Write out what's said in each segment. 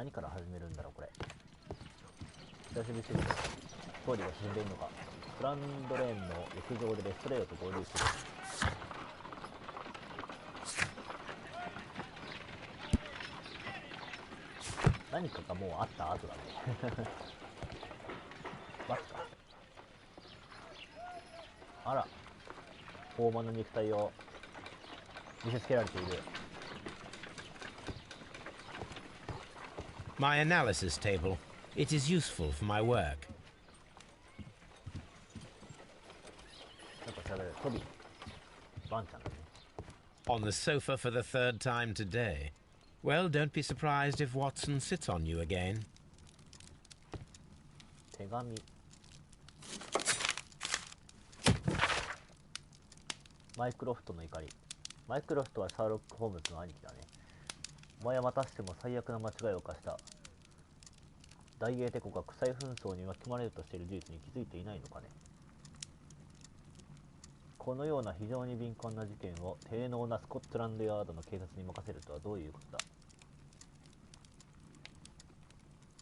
何から始めるんだろうこれ。久しぶりすぎてストーリーが進んでいるのか。グランドレーンの浴場でレストレイオと合流する。何かがもうあった後だねバスか。あら、豊満な肉体を見せつけられている。My analysis table. It is useful for my work. なんか喋る。トビー。ワンちゃんだね。On the sofa for the third time today. Well, don't be surprised if Watson sits on you again. 手紙。マイクロフトの怒り。マイクロフトはシャーロック・ホームズの兄貴だね。お前はまたしても最悪な間違いを犯した。大英帝国が国際紛争に巻き込まれるとしている事実に気づいていないのかね。このような非常に敏感な事件を低能なスコットランドヤードの警察に任せるとはどういうことだ。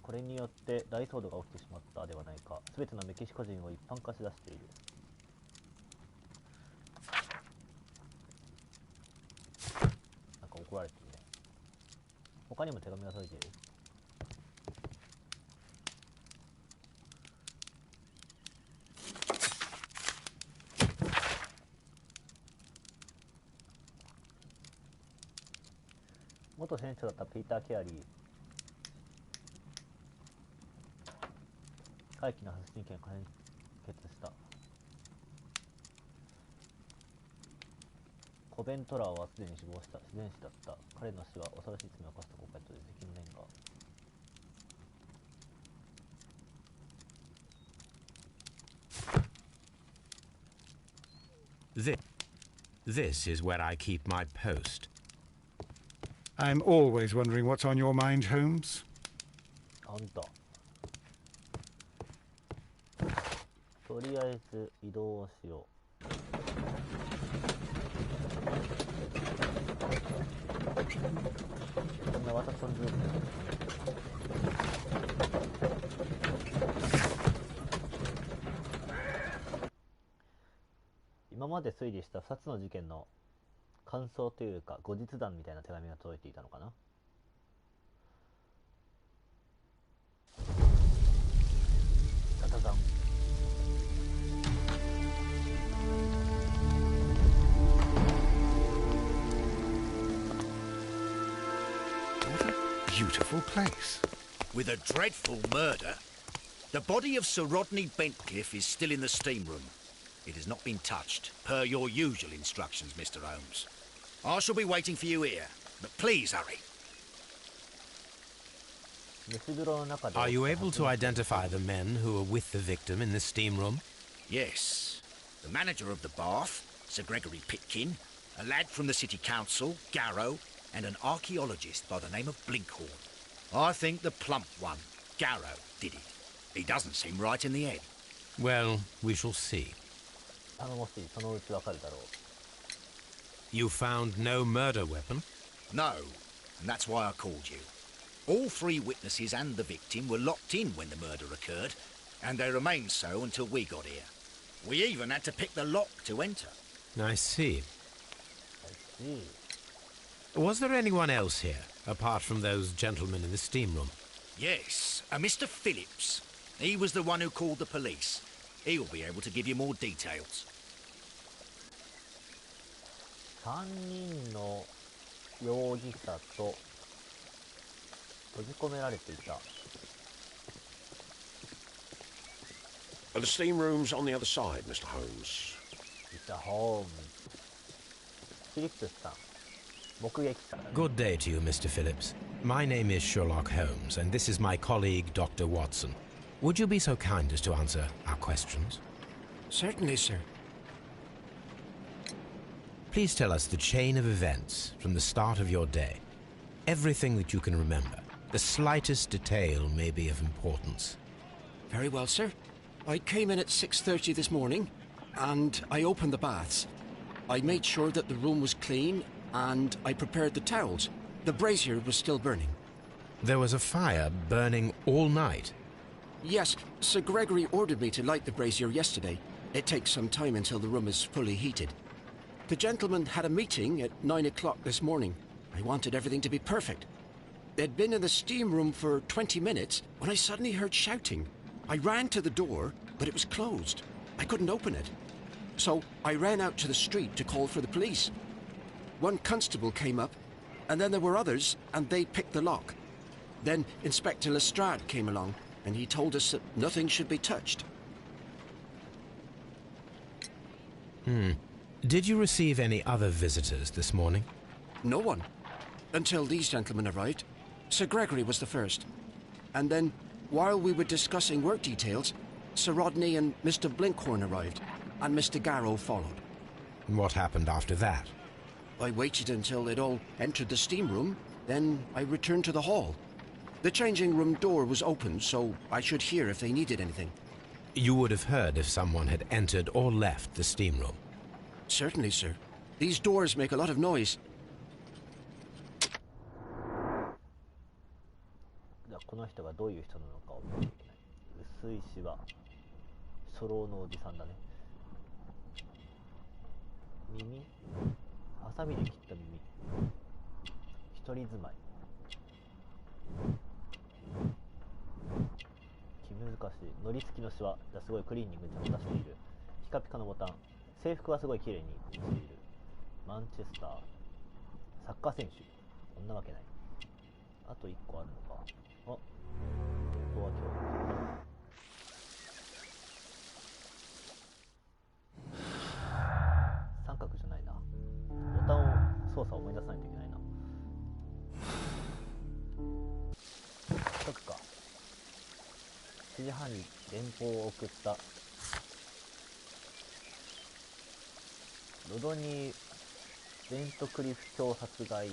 これによって大騒動が起きてしまったではないか。すべてのメキシコ人を一般化し出している。なんか怒られてるね。他にも手紙が届いている。元選手だったピーター・ケアリー。怪奇な殺人件が解決した。コベントラーはすでに死亡した自然死だった。彼の死は恐ろしい罪を犯した後悔という責任念が。This is where I keep my post. I'm always wondering what's on your mind, Holmes. あんた。とりあえず移動をしよう。そんな私のルール。今まで推理した2つの事件の感想というか後日談みたいな手紙が届いていたのかな。ダダダン。Beautiful place. With a dreadful murder. The body of Sir Rodney Bentcliffe is still in the steam room. It has not been touched, per your usual instructions, Mr. Holmes. I shall be waiting for you here, but please hurry. Are you able to identify the men who were with the victim in the steam room? Yes. The manager of the bath, Sir Gregory Pitkin, a lad from the City Council, Garrow, and an archaeologist by the name of Blinkhorn. I think the plump one, Garrow, did it. He doesn't seem right in the head. Well, we shall see. You found no murder weapon? No, and that's why I called you. All three witnesses and the victim were locked in when the murder occurred, and they remained so until we got here. We even had to pick the lock to enter. I see. Was there anyone else here, apart from those gentlemen in the steam room? Yes, a Mr. Phillips. He was the one who called the police. He'll be able to give you more details. 3人の容疑者と閉じ込められていた。The steam room's on the other side, Mr. Holmes. Mr. Holmes. フィリップスさん。目撃者。Good day to you, Mr. Phillips. My name is Sherlock Holmes, and this is my colleague, Dr. Watson. Would you be so kind as to answer our questions? Certainly, sir. Please tell us the chain of events from the start of your day. Everything that you can remember. The slightest detail may be of importance. Very well, sir. I came in at 6:30 this morning, and I opened the baths. I made sure that the room was clean, and I prepared the towels. The brazier was still burning. There was a fire burning all night. Yes, Sir Gregory ordered me to light the brazier yesterday. It takes some time until the room is fully heated. The gentlemen had a meeting at 9 o'clock this morning. I wanted everything to be perfect. They'd been in the steam room for 20 minutes when I suddenly heard shouting. I ran to the door, but it was closed. I couldn't open it. So I ran out to the street to call for the police. One constable came up, and then there were others, and they picked the lock. Then Inspector Lestrade came along, and he told us that nothing should be touched. Did you receive any other visitors this morning? No one. Until these gentlemen arrived. Sir Gregory was the first. And then, while we were discussing work details, Sir Rodney and Mr. Blinkhorn arrived, and Mr. Garrow followed. What happened after that? I waited until they'd all entered the steam room, then I returned to the hall. The changing room door was open, so I should hear if they needed anything. You would have heard if someone had entered or left the steam room. Certainly, sir. These doors make a lot of noise. じゃあこの人がどういう人なのかを見なきゃいけない。薄いシワ、初老のおじさんだね。耳、ハサミで切った耳、一人住まい、気難しい、のり付きのシワ、じゃあすごいクリーニングにちゃんと出している。ピカピカのボタン、制服はすごい綺麗にしている。マンチェスター、サッカー選手、こんなわけない。あと1個あるのか。あ、ここは三角じゃないな。ボタンを操作を思い出さないといけないな。そっか。7時半に電報を送った。ロドニー・レントクリフ卿殺害。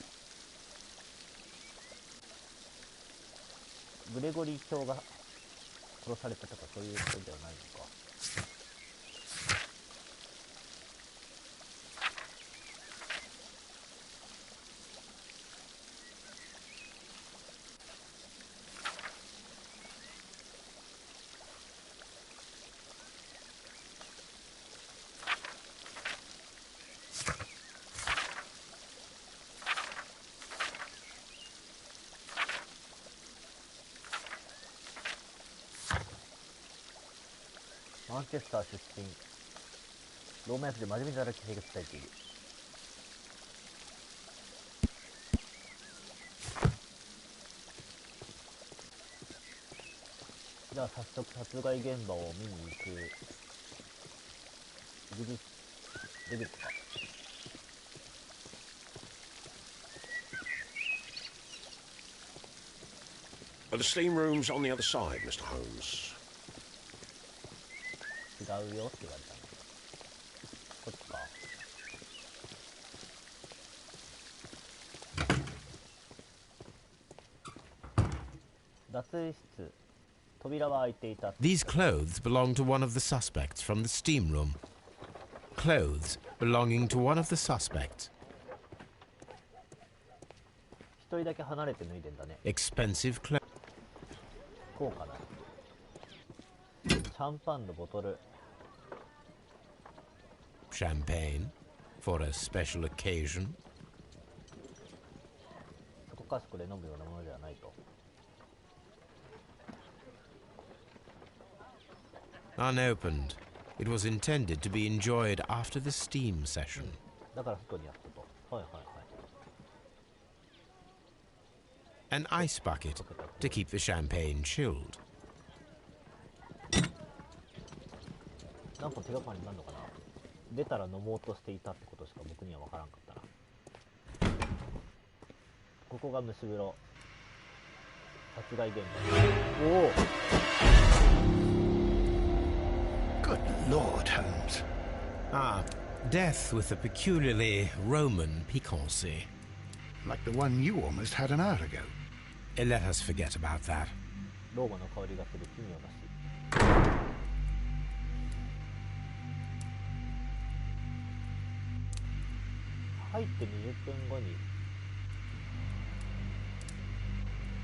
グレゴリー卿が殺されたとかそういうことではないのか。マンチェスター出身、ローマ役で真面目に働き生活されている。じゃあ早速殺害現場を見に行く。入り口、出口か。The steam room's on the other side, Mr. Holmes. 違うよって言われたの。こっちか。脱衣室、扉は開いていた。These clothes belong to one of the suspects from the steam room. Clothes belonging to one of the suspects. 一人だけ離れて脱いでんだね。 Expensive clothes. こうかな。シャンパンのボトル。Champagne for a special occasion. そこかしこで飲むようなものではないと。Unopened. It was intended to be enjoyed after the steam session. だから外にあったと。はいはいはい。An ice bucket to keep the champagne chilled. 何個手がかりになるのかな。出たら飲もうとしていたってことしか僕には分からんかったな。ここが蒸し風呂。殺害現場。おお。Good Lord, Holmes. Ah, death with a peculiarly Roman piquancy. Like the one you almost had an hour ago. Let us forget about that. ローマの香りがする奇妙なし。入って20分後に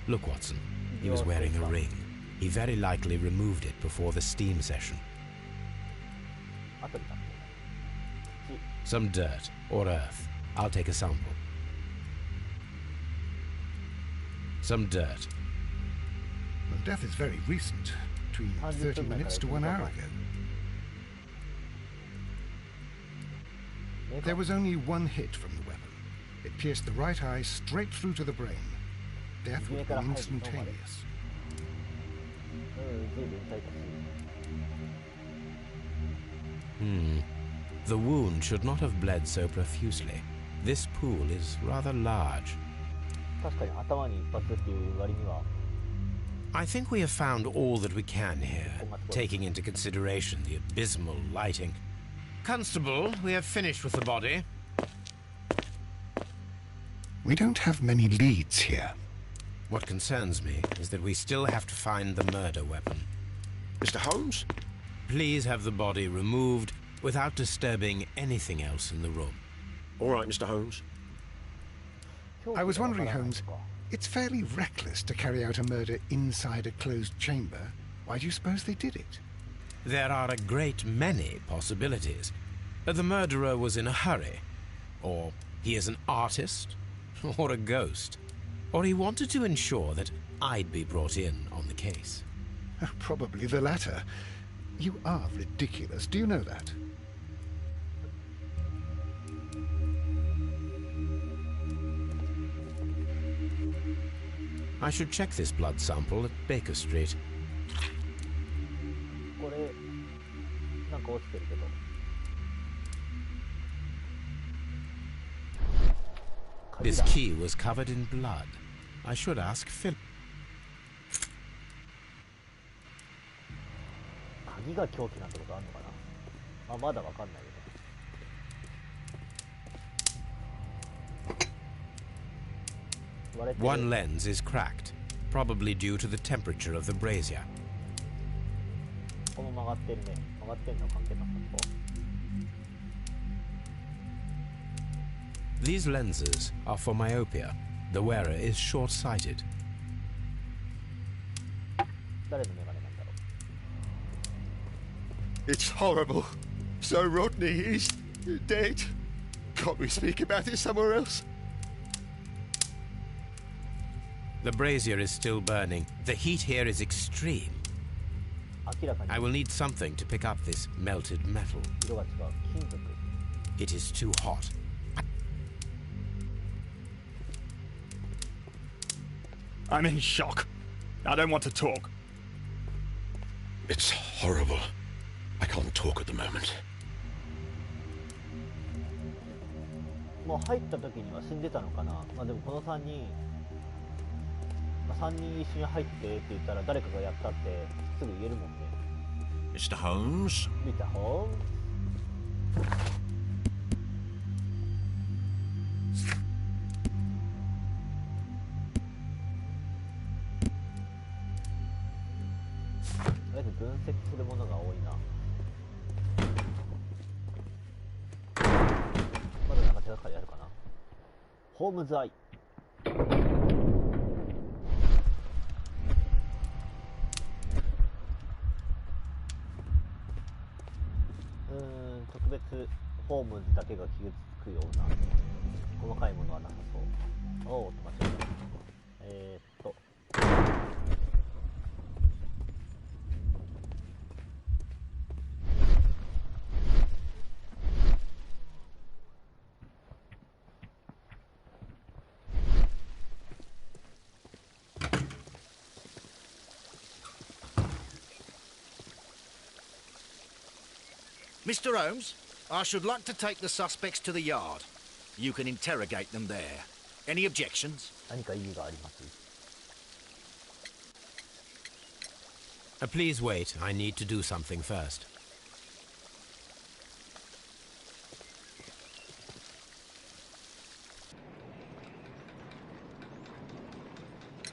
Look, Watson. He was wearing a ring. He very likely removed it before the steam session. 後になってる。 Some dirt or earth. I'll take a sample. Some dirt. The death is very recent, between 30 minutes to 1 hour ago. There was only one hit from the weapon. It pierced the right eye straight through to the brain. Death would be instantaneous. 随分痛いかし。 The wound should not have bled so profusely. This pool is rather large. 確かに頭に一発っていう割には。 I think we have found all that we can here, taking into consideration the abysmal lighting. Constable, we have finished with the body. We don't have many leads here. What concerns me is that we still have to find the murder weapon. Mr. Holmes? Please have the body removed without disturbing anything else in the room. All right, Mr. Holmes. I was wondering, Holmes, it's fairly reckless to carry out a murder inside a closed chamber. Why do you suppose they did it? There are a great many possibilities. The murderer was in a hurry, or he is an artist, or a ghost, or he wanted to ensure that I'd be brought in on the case. Probably the latter. You are ridiculous. Do you know that? I should check this blood sample at Baker Street. これなんか落ちてるけど。 This key was covered in blood. I should ask Phil. 鍵が凶器なんてことあるのかな。あ、まだわかんないよね。 One lens is cracked, probably due to the temperature of the brazier. この曲がってるね。曲がってるの関係なさそう。 These lenses are for myopia. The wearer is short-sighted. 誰のメガネなんだろう。 It's horrible. So Rodney is dead. Can't we speak about it somewhere else? The brazier is still burning. The heat here is extreme. 明らかに I will need something to pick up this melted metal. 色が違う。金属。 It is too hot. I'm in shock. I don't want to talk. It's horrible. I can't talk at the moment. もう入った時には死んでたのかな。まあでもこの3人、まあ、3人一緒に入ってって言ったら誰かがやったってすぐ言えるもんね。 Mr. Holmes? 見たほとりあえず分析するものが多いな。まだなんか手がかりあるかな。ホームズアイ。特別ホームズだけが傷つくような細かいものはなさそう。おお、間違えた。Mr. Holmes, I should like to take the suspects to the yard. You can interrogate them there. Any objections? 何か意義があります？ Please wait. I need to do something first.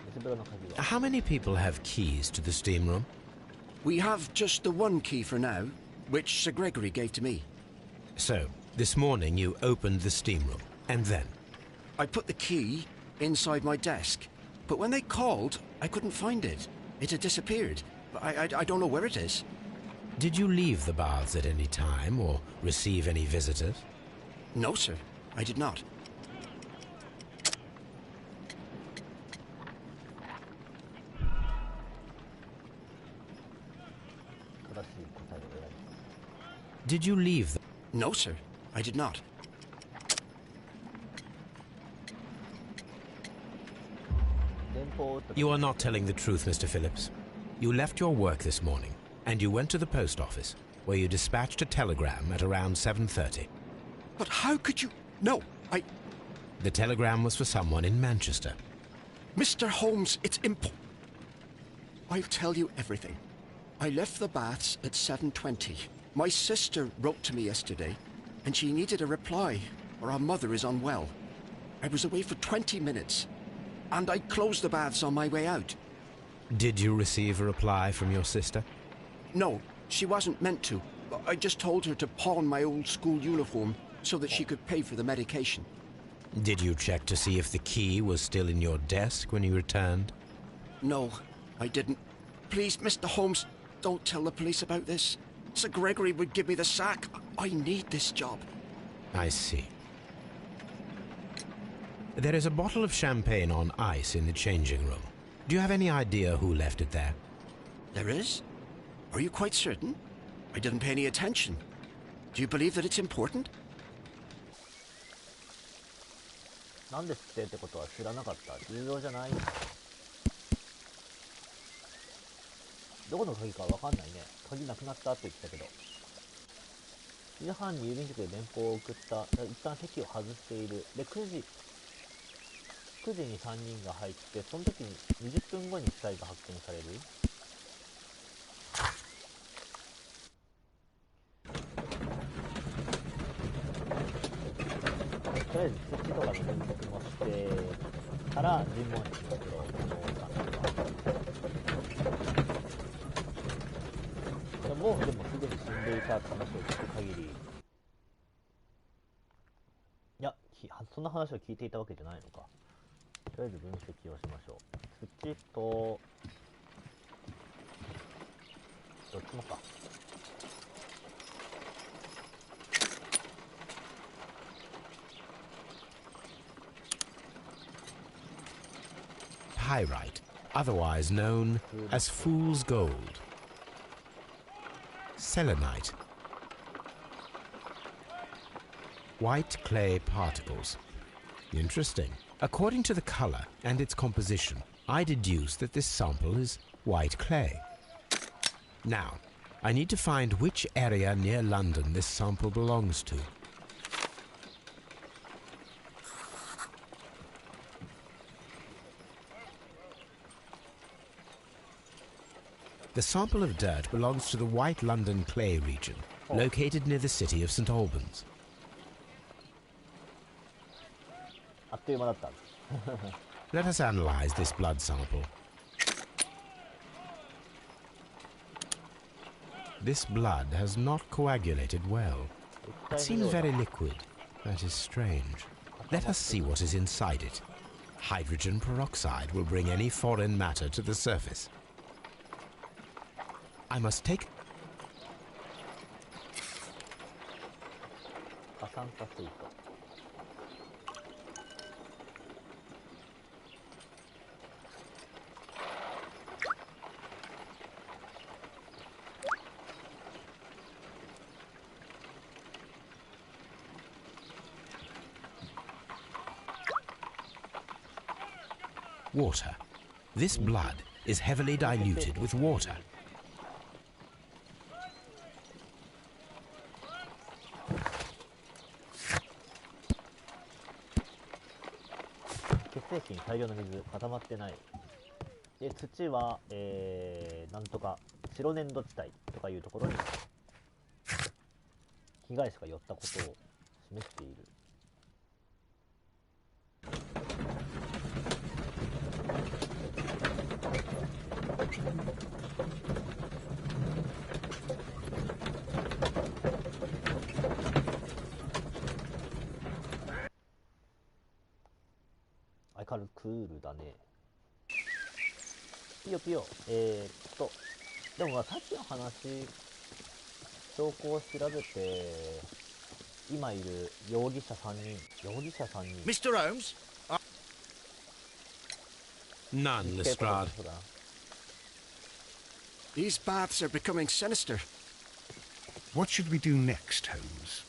水風呂の鍵は How many people have keys to the steam room? We have just the one key for now, which Sir Gregory gave to me. So, this morning you opened the steam room, and then? I put the key inside my desk. But when they called, I couldn't find it. It had disappeared. I don't know where it is. Did you leave the baths at any time or receive any visitors? No, sir. I did not. 正しい答えを選び Did you leave the... No, sir. I did not. 電報を打った時 You are not telling the truth, Mr. Phillips. You left your work this morning, and you went to the post office, where you dispatched a telegram at around 7:30. But how could you... No, The telegram was for someone in Manchester. Mr. Holmes, it's I'll tell you everything. I left the baths at 7:20. My sister wrote to me yesterday, and she needed a reply, or our mother is unwell. I was away for 20 minutes, and I closed the baths on my way out. Did you receive a reply from your sister? No, she wasn't meant to. I just told her to pawn my old school uniform so that she could pay for the medication. Did you check to see if the key was still in your desk when you returned? No, I didn't. Please, Mr. Holmes, don't tell the police about this. Sir Gregory would give me the sack. I need this job. I see. There is a bottle of champagne on ice in the changing room. Do you have any idea who left it there? There is? Are you quite certain? I didn't pay any attention. Do you believe that it's important? なんで知ってるってことは知らなかった。重要じゃない。どこの鍵かわかんないね。鍵なくなったって言ってたけど。7時半に郵便局で電報を送った。一旦席を外している。で、9時に3人が入って、その時に20分後に死体が発見される。とりあえず土とかの連絡もしてから尋問室の黒でもすでに死んでいたって話を聞く限り、いやそんな話を聞いていたわけじゃないのか。とりあえず分析をしましょう。土とどっちもか。Pyrite, otherwise known as fool's gold. Selenite. White clay particles. Interesting. According to the color and its composition, I deduce that this sample is white clay. Now, I need to find which area near London this sample belongs to. The sample of dirt belongs to the White London clay region, located near the city of St. Albans. あっという間だった。Let us analyze this blood sample. This blood has not coagulated well. It seems very liquid. That is strange. Let us see what is inside it. Hydrogen peroxide will bring any foreign matter to the surface. I must take... 過酸化水素。Water. This blood is heavily diluted with water.血液に大量の水固まってない。で土は、なんとか白粘土地帯とかいうところに被害者が寄ったことを示している。クールだね。ピヨピヨ。でもまあさっきの話、証拠を調べて、今いる容疑者3人。Mr. Holmes? None, Lestrade. These baths are becoming sinister. What should we do next, Holmes?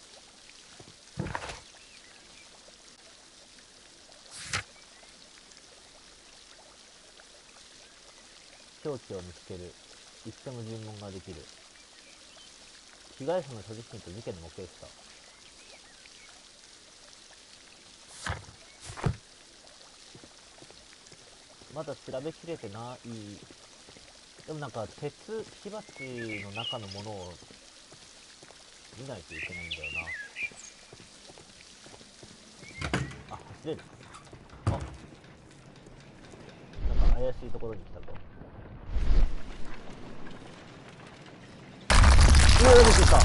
凶器を見つける。一緒の尋問ができる。被害者の所持品と事件の目撃者。まだ調べきれてない。でもなんか鉄火鉢の中のものを見ないといけないんだよな。あ、走れる。あ、なんか怪しいところに来たぞ。うおー、びっくりした。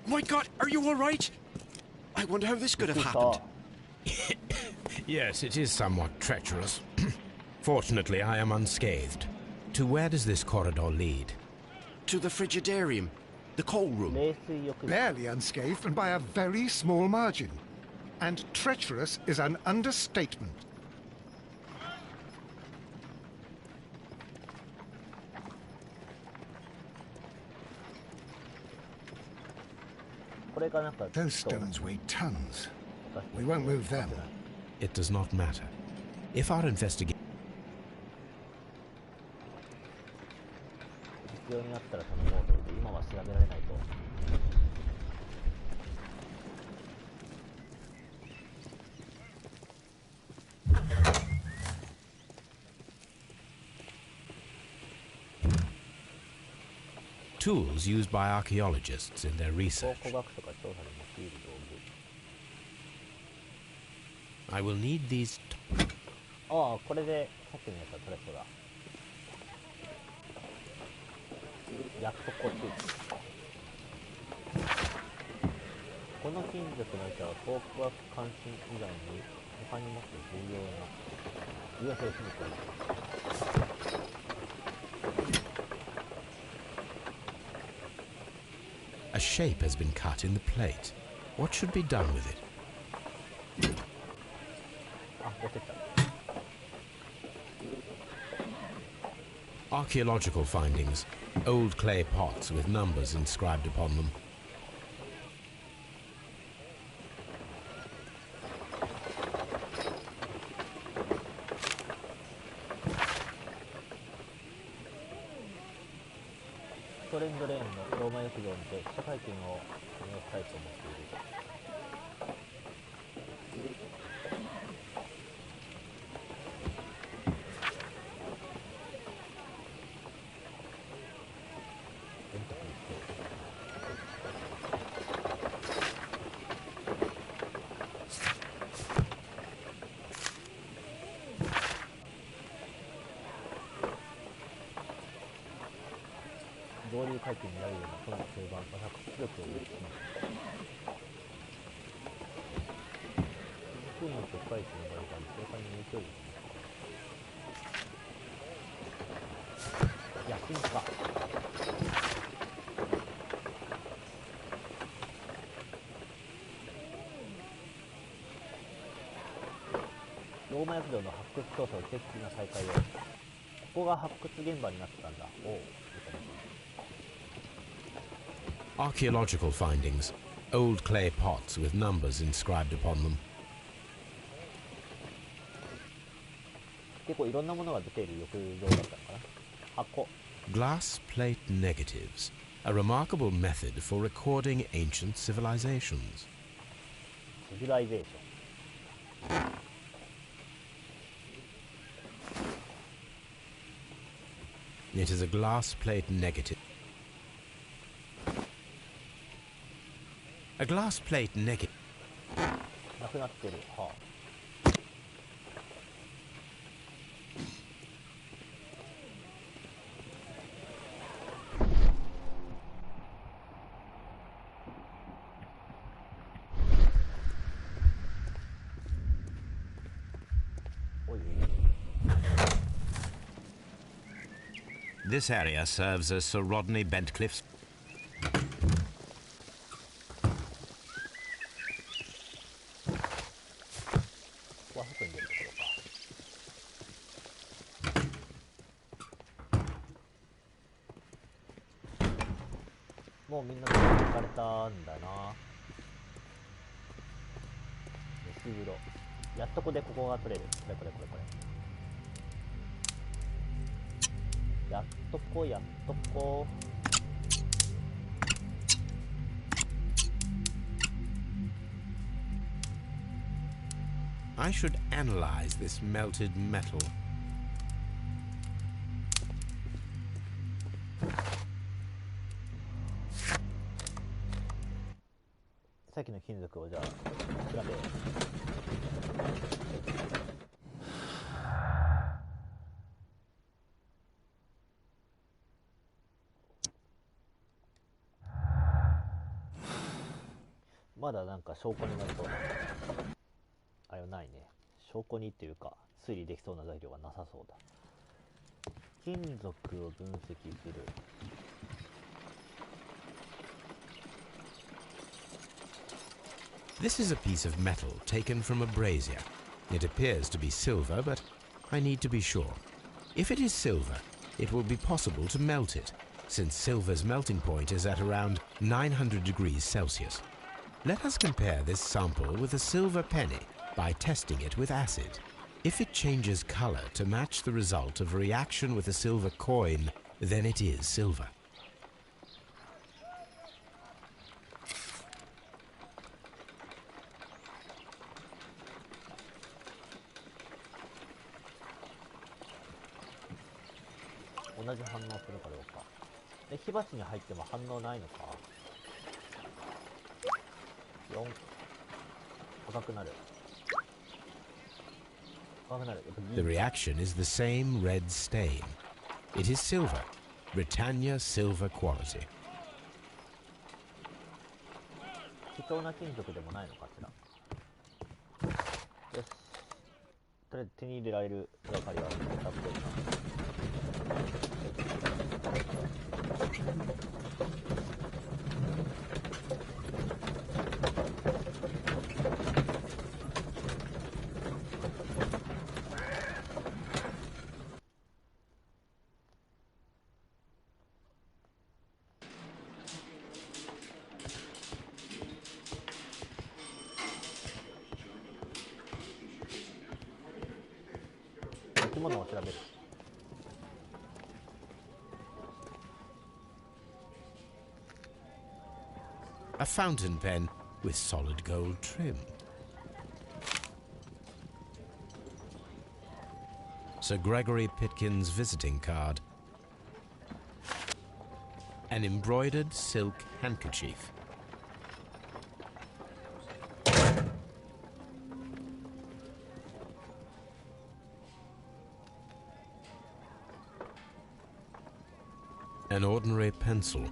My God, are you all right? I wonder how this could have happened. Yes, it is somewhat treacherous. Fortunately, I am unscathed. To where does this corridor lead? To the frigidarium, the coal room. Barely unscathed and by a very small margin. And treacherous is an understatement. これがなんか Those stones weigh tons. We won't move them. It does not matter. If our investigation... 必要になったら頼もうと言って今は調べられないと。Tools used by archaeologists in their research. 考古学とか調査で用いる道具。 I will need these... ああ、これでさっきのやつは取れそうだ。やっとこっち。この金属の板は考古学関心以外に他にもっと重要な品物。 A shape has been cut in the plate. What should be done with it? あ、落ちた。 Archaeological findings. Old clay pots with numbers inscribed upon them. Squirrレーンのローマ浴場にて記者会見を催したいと思っている。合流会見になるようなその中盤、私力を有します。福井の世界一のバリバリ、教会に影響力を。野心家。ローマ浴場の発掘調査を正式な再開を。ここが発掘現場になってたんだ。おう。Archaeological findings. Old clay pots with numbers inscribed upon them. 結構いろんなものが出ている浴場だったのかな。箱。Glass plate negatives. A remarkable method for recording ancient civilizations. Civilization. It is a glass plate negative. A glass plate negative. なくなってる。はあ。This area serves as Sir Rodney Bentcliffe's. ここは外に出るところか。もうみんな抜かれたんだな。水風呂。やっとこでここが取れる。これ。やっとこ。I should analyze this melted metal. さっきの金属をじゃあ調べ。まだなんか証拠になりそうなあれはないね。証拠にっていうか推理できそうな材料がなさそうだ。金属を分析する。This is a piece of metal taken from a brazier. It appears to be silver, but I need to be sure. If it is silver, it will be possible to melt it, since silver's melting point is at around 900 degrees Celsius. Let us compare this sample with a silver penny by testing it with acid. If it changes color to match the result of a reaction with a silver coin, then it is silver.同じ反応するかどうか。火鉢に入っても反応ないのか。4赤くなる。The reaction is the same red stain. It is silver, Britannia silver quality. 貴重な金属でもないのかしら。よし。とりあえず手に入れられる手がかりはたっぷりな。生き物を調べる。A fountain pen with solid gold trim. Sir Gregory Pitkin's visiting card. An embroidered silk handkerchief. An ordinary pencil.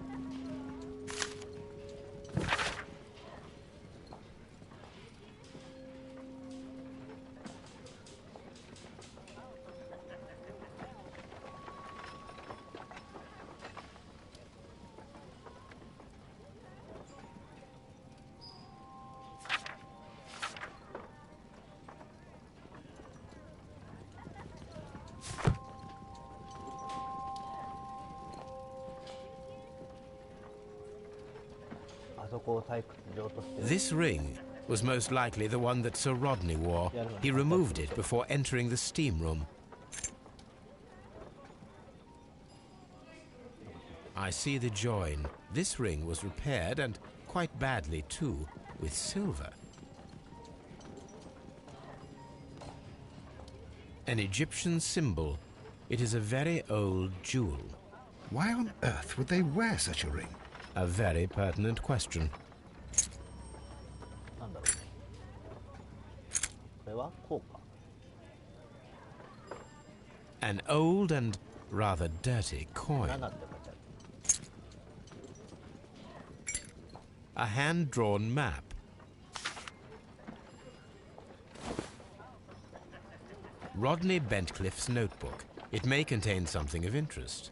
This ring was most likely the one that Sir Rodney wore. He removed it before entering the steam room. I see the join. This ring was repaired, and quite badly too, with silver. An Egyptian symbol. It is a very old jewel. Why on earth would they wear such a ring? A very pertinent question. なんだろうね。これはこうか。An old and rather dirty coin. 7って書いてある。A hand-drawn map. Rodney Bentcliffe's notebook. It may contain something of interest.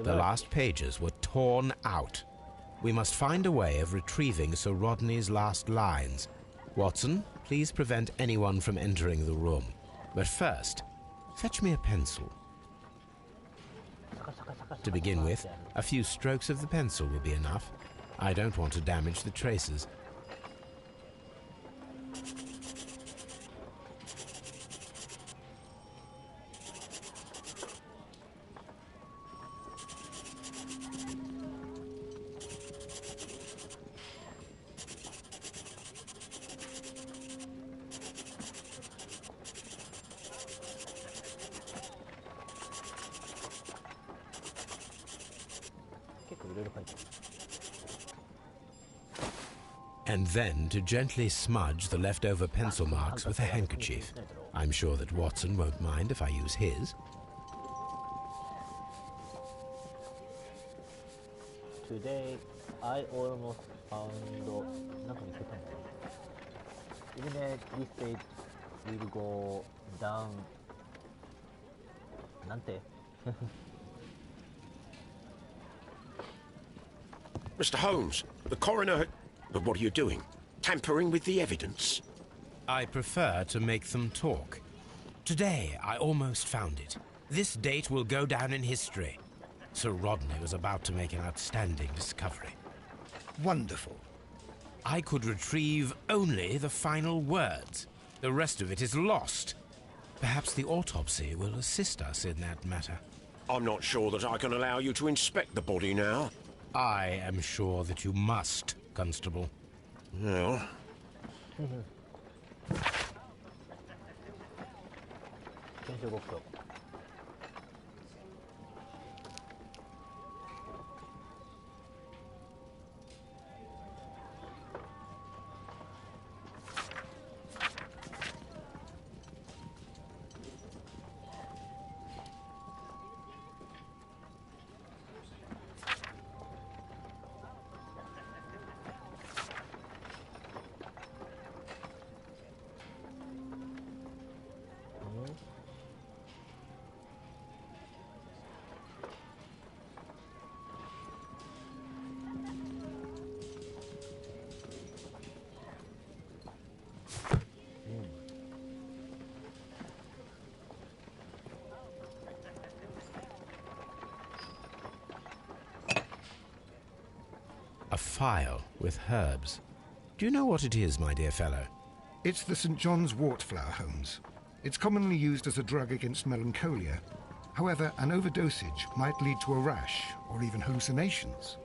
The last pages were torn out. We must find a way of retrieving Sir Rodney's last lines. Watson, please prevent anyone from entering the room. But first, fetch me a pencil. To begin with, a few strokes of the pencil will be enough. I don't want to damage the traces. And then to gently smudge the leftover pencil marks with a handkerchief. I'm sure that Watson won't mind if I use his. Today, I almost found... なんか見つけたんだよ。Eliminate this page will go down... なんてMr. Holmes, the coroner... But what are you doing? Tampering with the evidence? I prefer to make them talk. Today, I almost found it. This date will go down in history. Sir Rodney was about to make an outstanding discovery. Wonderful. I could retrieve only the final words. The rest of it is lost. Perhaps the autopsy will assist us in that matter. I'm not sure that I can allow you to inspect the body now. I am sure that you must, Constable. Well... A file with herbs. Do you know what it is, my dear fellow? It's the St. John's wort-flower, Holmes. It's commonly used as a drug against melancholia. However, an overdosage might lead to a rash or even hallucinations.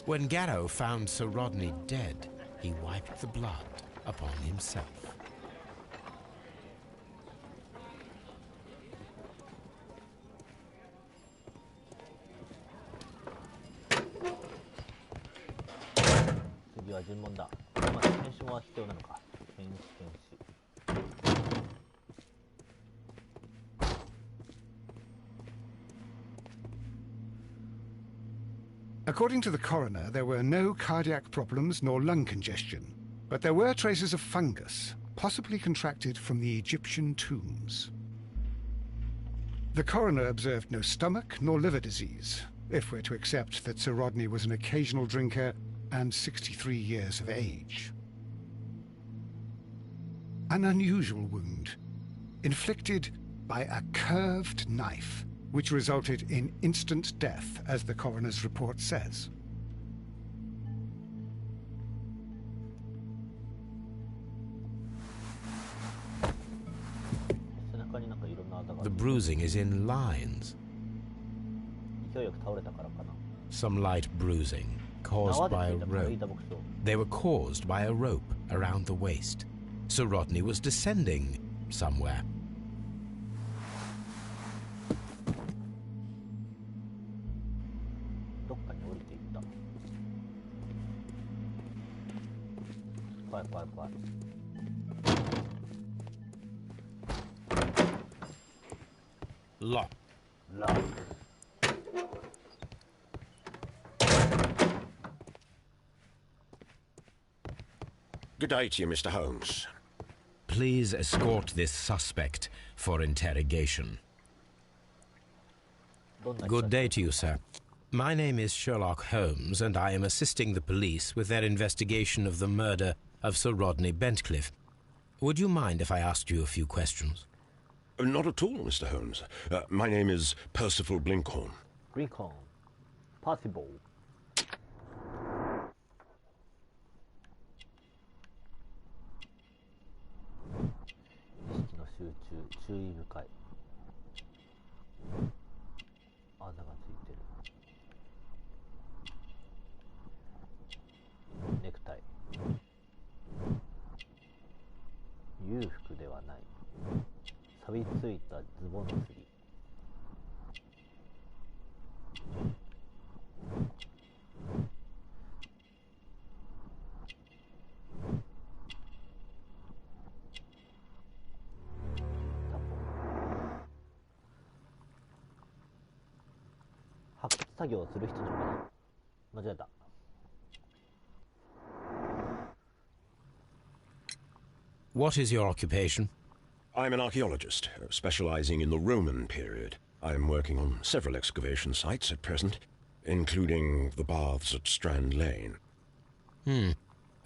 When Garrow found Sir Rodney dead, he wiped the blood upon himself. According to the coroner, there were no cardiac problems nor lung congestion, but there were traces of fungus, possibly contracted from the Egyptian tombs. The coroner observed no stomach nor liver disease, if we're to accept that Sir Rodney was an occasional drinker and 63 years of age. An unusual wound, inflicted by a curved knife, which resulted in instant death, as the coroner's report says. The bruising is in lines. Some light bruising, caused by a rope. They were caused by a rope around the waist. Sir Rodney was descending somewhere. Lock. Good day to you, Mr. Holmes. Please escort this suspect for interrogation. Good day to you, sir. My name is Sherlock Holmes, and I am assisting the police with their investigation of the murder of Sir Rodney Bentcliffe. Would you mind if I asked you a few questions? Not at all, Mr. Holmes. My name is Percival Blinkhorn. Blinkhorn. Possible. 意識の集中、注意深い。あざがついてる。ネクタイ。裕福ではない。錆びついたズボンつり。発掘作業をする人なのかな。間違えた。What is your occupation? I'm an archaeologist, specializing in the Roman period. I'm working on several excavation sites at present, including the baths at Strand Lane.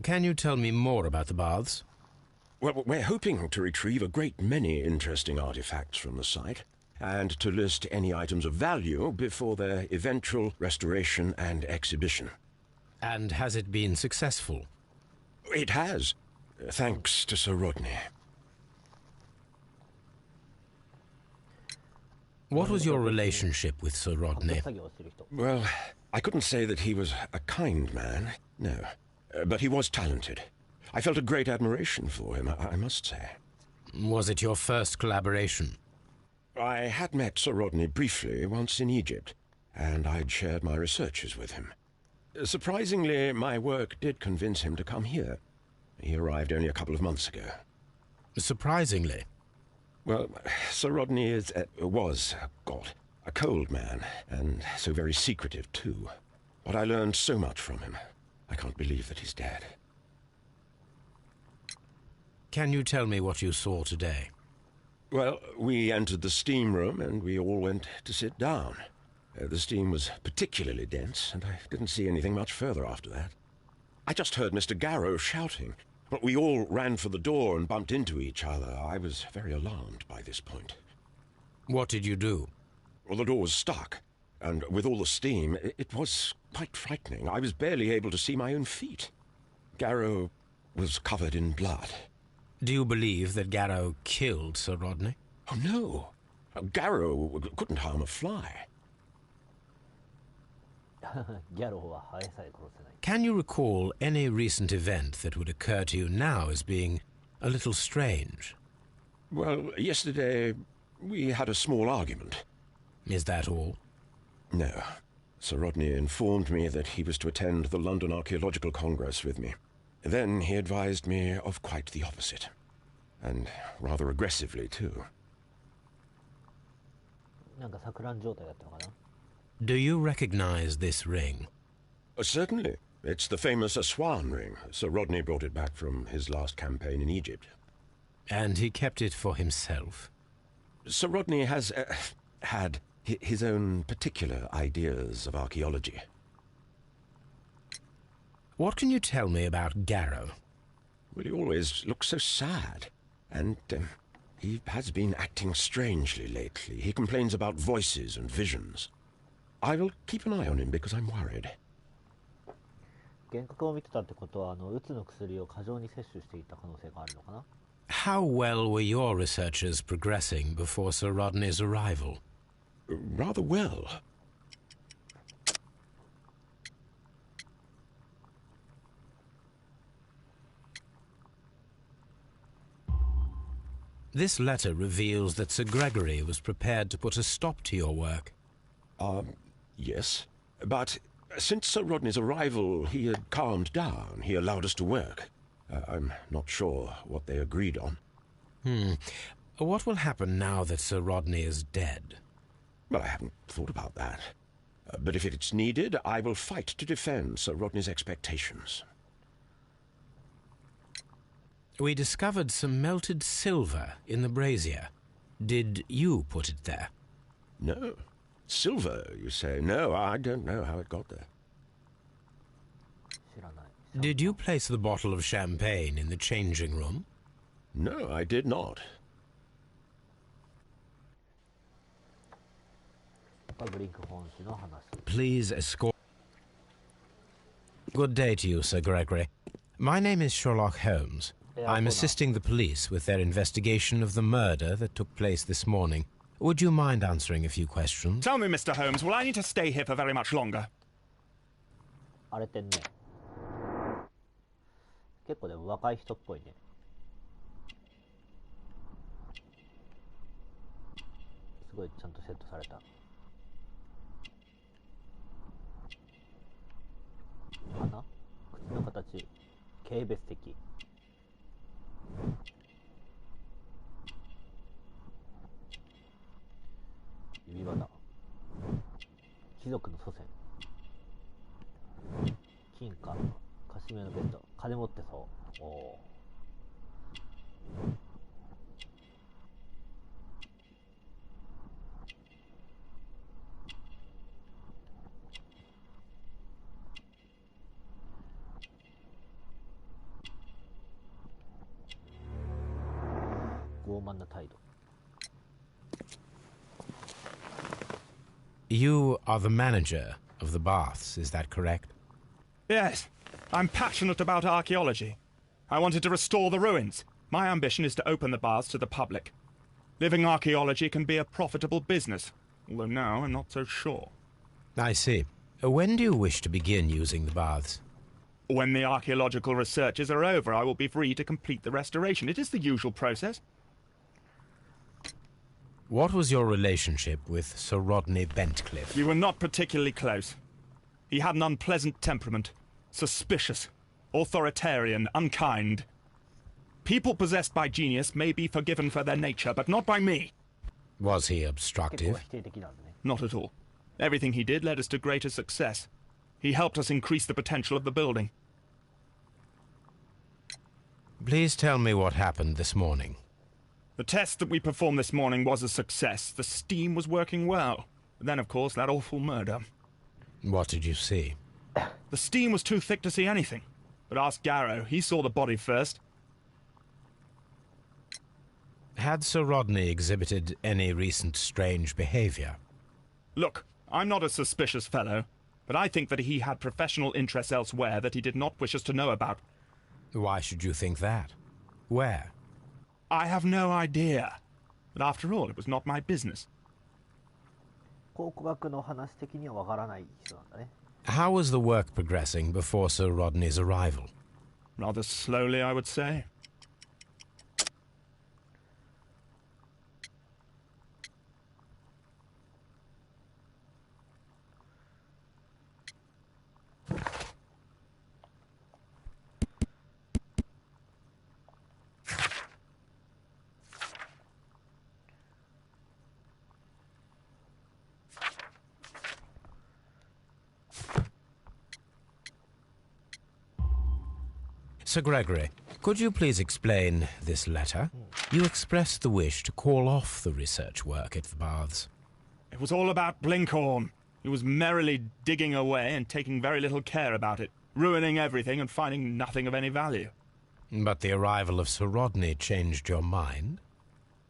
Can you tell me more about the baths? Well, we're hoping to retrieve a great many interesting artifacts from the site, and to list any items of value before their eventual restoration and exhibition. And has it been successful? It has, thanks to Sir Rodney. What was your relationship with Sir Rodney? Well, I couldn't say that he was a kind man, no. But he was talented. I felt a great admiration for him, I must say. Was it your first collaboration? I had met Sir Rodney briefly once in Egypt, and I'd shared my researches with him. Surprisingly, my work did convince him to come here. He arrived only a couple of months ago. Surprisingly? Well, Sir Rodney was a cold man, and so very secretive too. But I learned so much from him. I can't believe that he's dead. Can you tell me what you saw today? Well, we entered the steam room and we all went to sit down. The steam was particularly dense, and I didn't see anything much further after that. I just heard Mr. Garrow shouting, but we all ran for the door and bumped into each other. I was very alarmed by this point. What did you do? Well, the door was stuck, and with all the steam, it was quite frightening. I was barely able to see my own feet. Garrow was covered in blood. Do you believe that Garrow killed Sir Rodney? Oh, no. Garrow couldn't harm a fly. Can you recall any recent event that would occur to you now as being a little strange? Well, yesterday we had a small argument. Is that all? No. Sir Rodney informed me that he was to attend the London Archaeological Congress with me. Then he advised me of quite the opposite. And rather aggressively, too. Do you recognize this ring? Certainly. It's the famous Aswan ring. Sir Rodney brought it back from his last campaign in Egypt. And he kept it for himself? Sir Rodney has had his own particular ideas of archaeology. What can you tell me about Garrow? Well, he always looks so sad. And he has been acting strangely lately. He complains about voices and visions. I will keep an eye on him because I'm worried. 幻覚を見てたってことは、うつの薬を過剰に摂取していた可能性があるのかな? How well were your researchers progressing before Sir Rodney's arrival? Rather well. This letter reveals that Sir Gregory was prepared to put a stop to your work. Yes. But since Sir Rodney's arrival, he had calmed down. He allowed us to work. I'm not sure what they agreed on. What will happen now that Sir Rodney is dead? Well, I haven't thought about that. But if it's needed, I will fight to defend Sir Rodney's expectations. We discovered some melted silver in the brazier. Did you put it there? No. Silver, you say? No, I don't know how it got there. 知らない。 Did you place the bottle of champagne in the changing room? No, I did not. ブリンク本誌の話。 Please escort. Good day to you, Sir Gregory. My name is Sherlock Holmes. I'm assisting the police with their investigation of the murder that took place this morning. Would you mind answering a few questions? Tell me, Mr. Holmes, will I need to stay here for very much longer? 荒れてんね。結構でも若い人っぽいね。すごいちゃんとセットされた。鼻？口の形、軽蔑的。指輪だ。貴族の祖先。金貨、カシメのベッド、金持ってそう。おお。傲慢な態度。You are the manager of the baths, is that correct? Yes, I'm passionate about archaeology. I wanted to restore the ruins. My ambition is to open the baths to the public. Living archaeology can be a profitable business, although now I'm not so sure. I see. When do you wish to begin using the baths? When the archaeological researches are over, I will be free to complete the restoration. It is the usual process. What was your relationship with Sir Rodney Bentcliffe? We were not particularly close. He had an unpleasant temperament, suspicious, authoritarian, unkind. People possessed by genius may be forgiven for their nature, but not by me. Was he 結構 obstructive? 否定的なんだね。 Not at all. Everything he did led us to greater success. He helped us increase the potential of the building. Please tell me what happened this morning. The test that we performed this morning was a success. The steam was working well. But then, of course, that awful murder. What did you see? The steam was too thick to see anything. But ask Garrow. He saw the body first. Had Sir Rodney exhibited any recent strange behavior? Look, I'm not a suspicious fellow, but I think that he had professional interests elsewhere that he did not wish us to know about. Why should you think that? Where? I have no idea. But after all, it was not my business. 考古学の話的にはわからない人なんだね。 How was the work progressing before Sir Rodney's arrival? Rather slowly, I would say. Sir Gregory, could you please explain this letter? You expressed the wish to call off the research work at the baths. It was all about Blinkhorn. He was merrily digging away and taking very little care about it, ruining everything and finding nothing of any value. But the arrival of Sir Rodney changed your mind?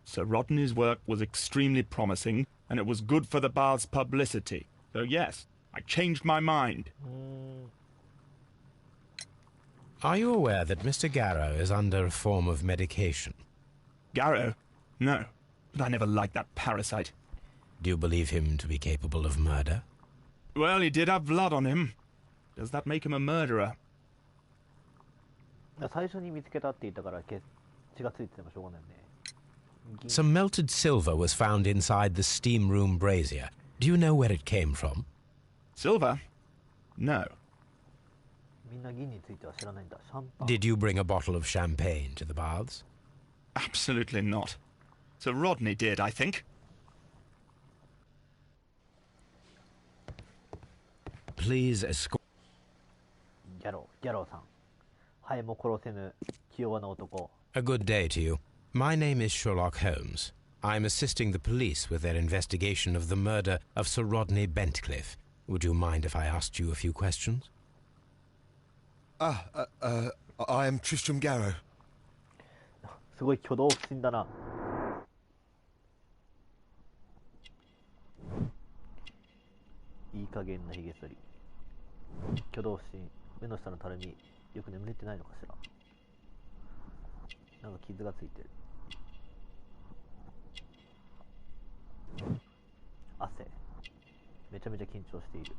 Sir Rodney's work was extremely promising, and it was good for the bath's publicity. So yes, I changed my mind. Are you aware that Mr. Garrow is under a form of medication? Garrow? No, but I never liked that parasite. Do you believe him to be capable of murder? Well, he did have blood on him. Does that make him a murderer? 最初に見つけたって言ったから血がついててもしょうがないね。 Some melted silver was found inside the steam room brazier. Do you know where it came from? Silver? No. みんな銀については知らないんだ。シャンパン。 Did you bring a bottle of champagne to the baths? Absolutely not. Sir Rodney did, I think. Please escort. ギャローさん。ハエも殺せぬ器用な男。 A good day to you. My name is Sherlock Holmes. I'm assisting the police with their investigation of the murder of Sir Rodney Bentcliffe. Would you mind if I asked you a few questions? I am Tristram Garrow. すごい挙動不審だな。いい加減なひげ剃り。挙動不審。目の下のたるみ。よく眠れてないのかしら。なんか傷がついてる。汗。めちゃめちゃ緊張している。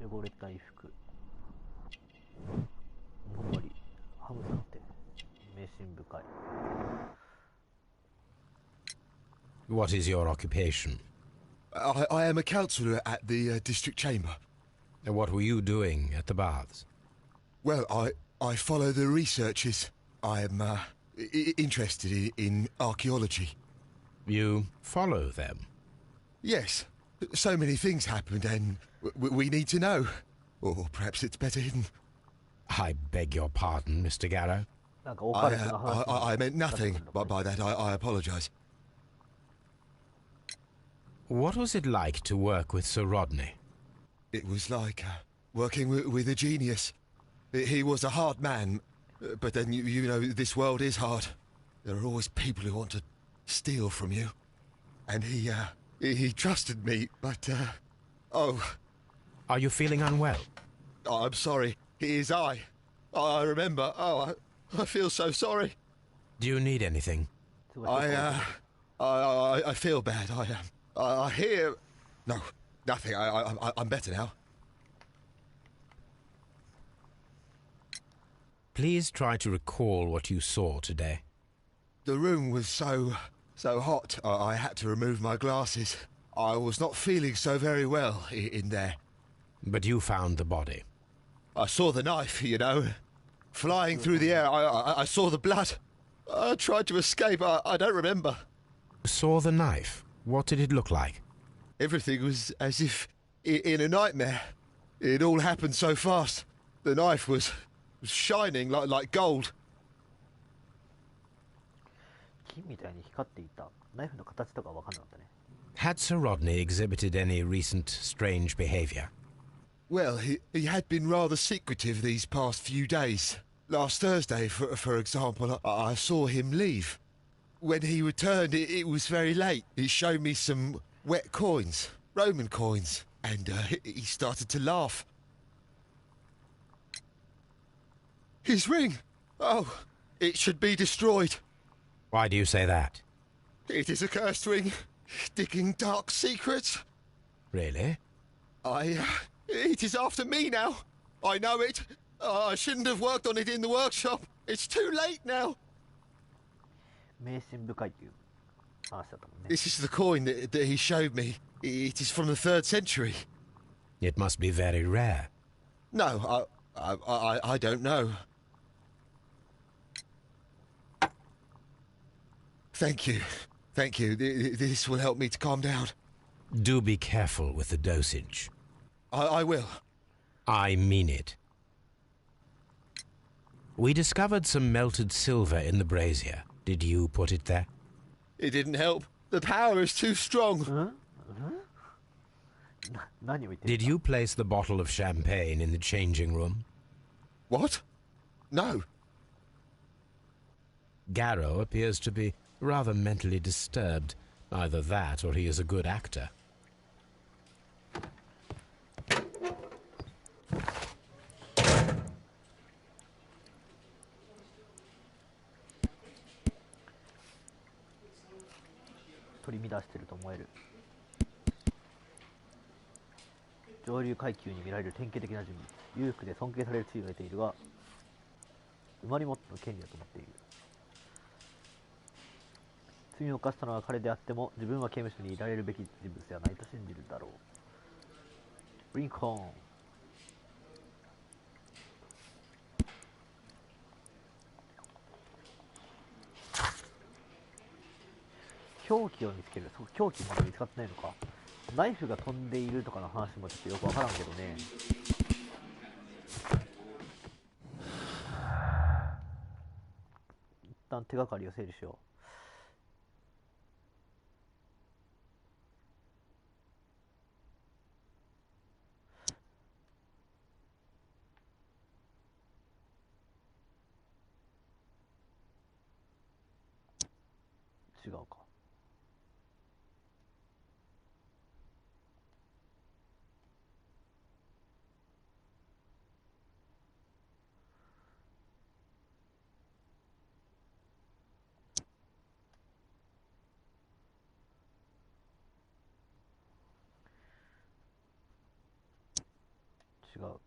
汚れた衣服。ほんまりハムさんって迷信深い。What is your occupation? I am a councillor at the district chamber. And what were you doing at the baths? Well, I follow the researchers. I am interested in archaeology. You follow them? Yes. So many things happened and we need to know. Or perhaps it's better hidden. I beg your pardon, Mr. Garrow. I meant nothing by that. I apologise. What was it like to work with Sir Rodney? It was like working with a genius. He was a hard man, but then you know this world is hard. There are always people who want to steal from you. And he trusted me, but oh. Are you feeling unwell? I'm sorry. It is I remember. Oh, I feel so sorry. Do you need anything? I feel bad. I hear. No, nothing. I'm better now. Please try to recall what you saw today. The room was so hot. I had to remove my glasses. I was not feeling so very well in there. But you found the body. I saw the knife, you know, flying through the air. I saw the blood. I tried to escape. I don't remember. Saw the knife? What did it look like? Everything was as if in a nightmare. It all happened so fast. The knife was shining like gold. 金みたいに光っていた。ナイフの形とかわかんなかったね。Had Sir Rodney exhibited any recent strange behaviour? Well, he had been rather secretive these past few days. Last Thursday, for example, I saw him leave. When he returned, it was very late. He showed me some wet coins, Roman coins, and he started to laugh. His ring! Oh, it should be destroyed. Why do you say that? It is a cursed ring, digging dark secrets. Really? It is after me now. I know it. I shouldn't have worked on it in the workshop. It's too late now. 迷信深いっていう話だったもんね。This is the coin that he showed me. It is from the 3rd century. It must be very rare. No, I don't know. Thank you. Thank you. This will help me to calm down. Do be careful with the dosage. I will. I mean it. We discovered some melted silver in the brazier. Did you put it there? It didn't help. The power is too strong. Did you place the bottle of champagne in the changing room? What? No. Garrow appears to be rather mentally disturbed. Either that or he is a good actor. "上流階級に見られる典型的な人物、裕福で尊敬される地位を得ているが、生まれ持っての権利だと思っている。罪を犯したのは彼であっても、自分は刑務所にいられるべき人物ではないと信じるだろう。ブリンコーン。凶器を見つける。凶器まだ見つかってないのか。ナイフが飛んでいるとかの話もちょっとよくわからんけどね。手がかりを整理しよう。違うか。違う。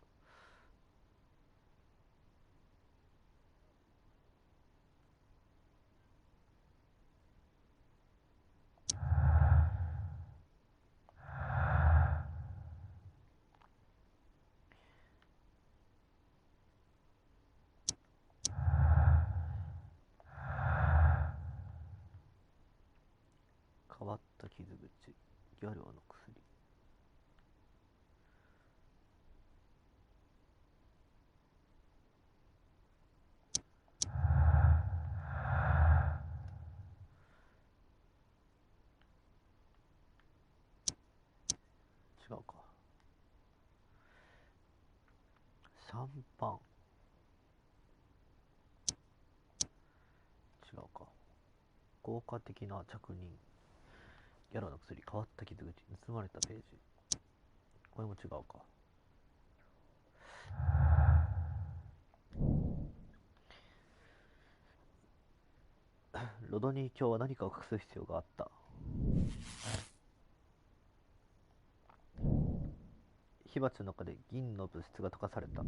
変わった傷口、ギャルアの薬。違うか。シャンパン。違うか。効果的な着任。ギャラの薬、変わった傷口、盗まれたページ。これも違うか。ロドニー卿は何かを隠す必要があった。火鉢の中で銀の物質が溶かされた。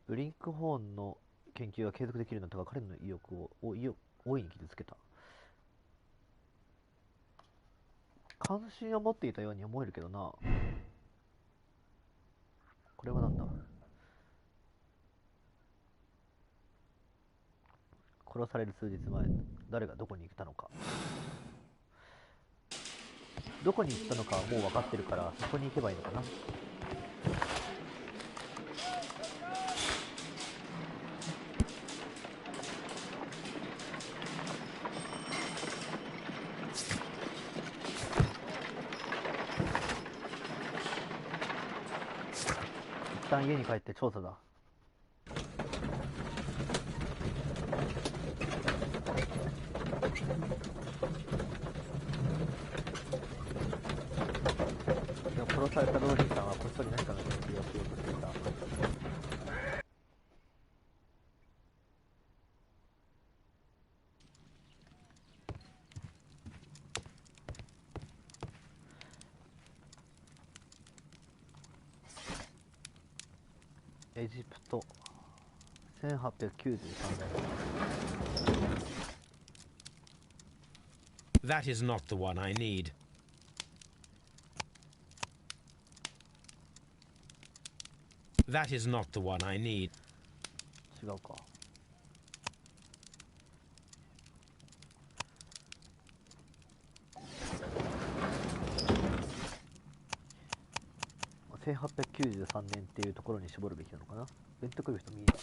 ブリンクホーンの研究が継続できるのだが、彼の意欲を大いに傷つけた。関心を持っていたように思えるけどな。これはなんだ。殺される数日前、誰がどこに行ったのか。どこに行ったのかはもう分かってるから、そこに行けばいいのかな。一旦家に帰って調査だ。でも殺されたローリーさんはこっそり何かの研究をしようとしていた。エジプト1893年。 That is not the one I need. That is not the one I need. 違うか。1893年っていうところに絞るべきなのかな。ベントクリフとミイラ。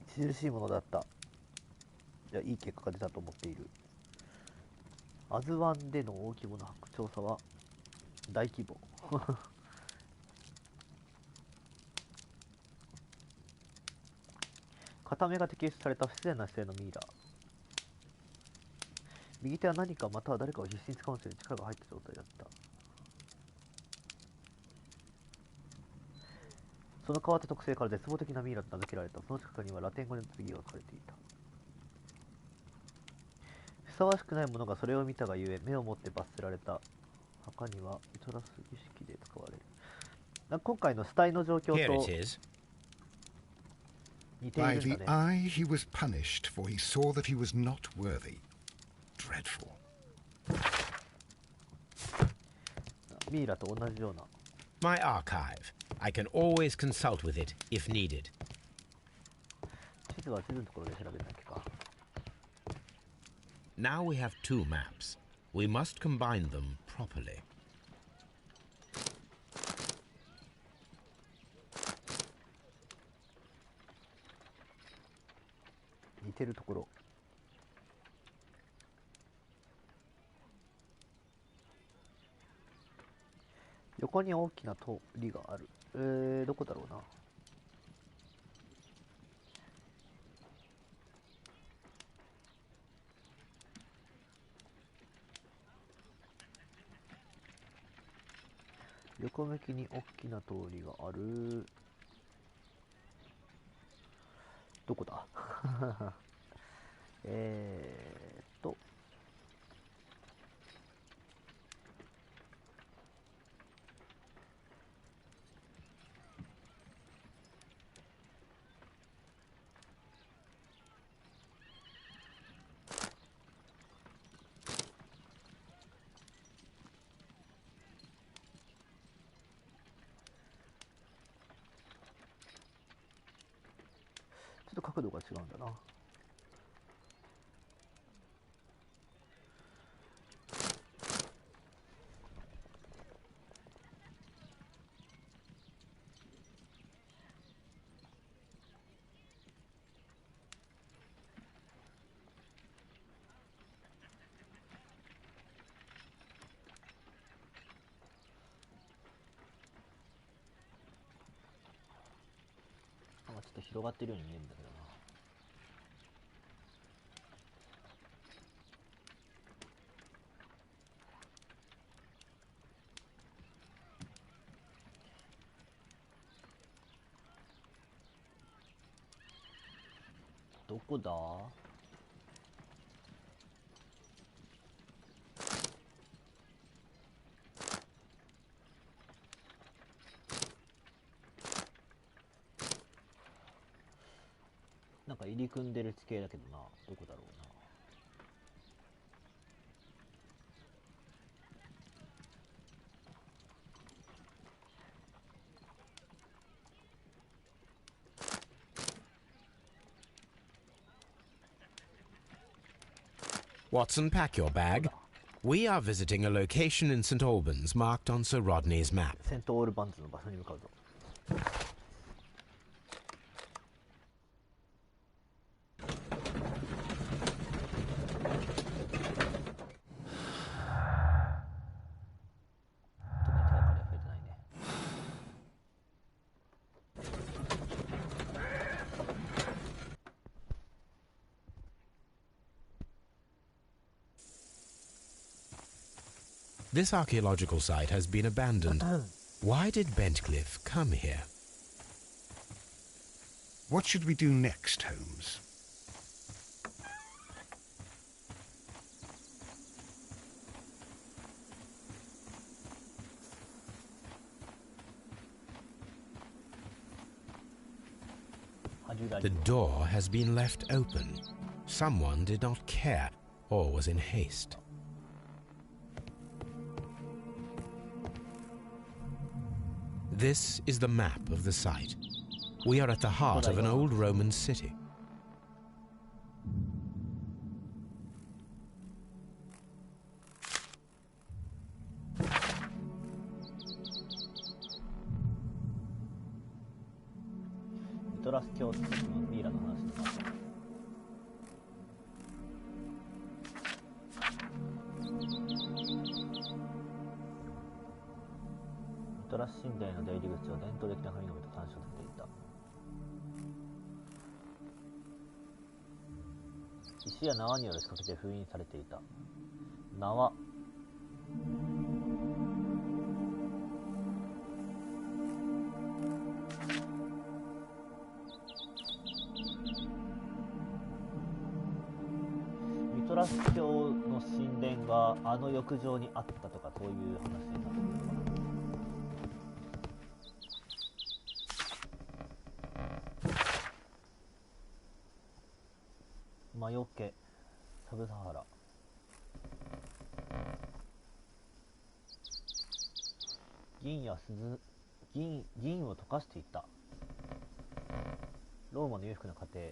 著しいものだった。いや、いい結果が出たと思っている。アズワンでの大規模な調査は大規模。片目が摘出された不自然な姿勢のミイラ。右手は何かまたは誰かを必死に使わせる力が入った状態だった。その変わった特性から絶望的なミイラと名付けられた。その近くにはラテン語の剣が書かれていた。ふさわしくないものがそれを見たがゆえ目を持って罰せられた。墓にはイトラス儀式で使われる。今回の死体の状況 Here と it is. 似てい By るん the だね。 eye he was punished, for he saw that he was not worthy. Dreadful. ミイラと同じような。 My archive. I can always consult with it if needed. 地図は地図のところで調べなきゃか。Now we have two maps. We must combine them properly. 似てるところ。横に大きな通りがある。どこだろうな。横向きに大きな通りがある。どこだちょっと角度が違うんだな。ちょっと広がってるように見えるんだけどな。どこだ？なんか入り組んでる地形だけどな、どこだろうな。Watson, pack your bag. We are visiting a location in St. Albans marked on Sir Rodney's map. セントオールバンズの場所に向かうぞ。This archaeological site has been abandoned. Why did Bentcliffe come here? What should we do next, Holmes? The door has been left open. Someone did not care or was in haste. This is the map of the site. We are at the heart of an old Roman city.ミトラス神殿への出入り口は伝統的な神々と干渉されていた。石や縄による仕掛けで封印されていた。縄。ミトラス教の神殿があの浴場にあったとか、そういう話になってくるのかな。魔除け、サブサハラ。銀や鈴、銀を溶かしていった。ローマの裕福な家庭。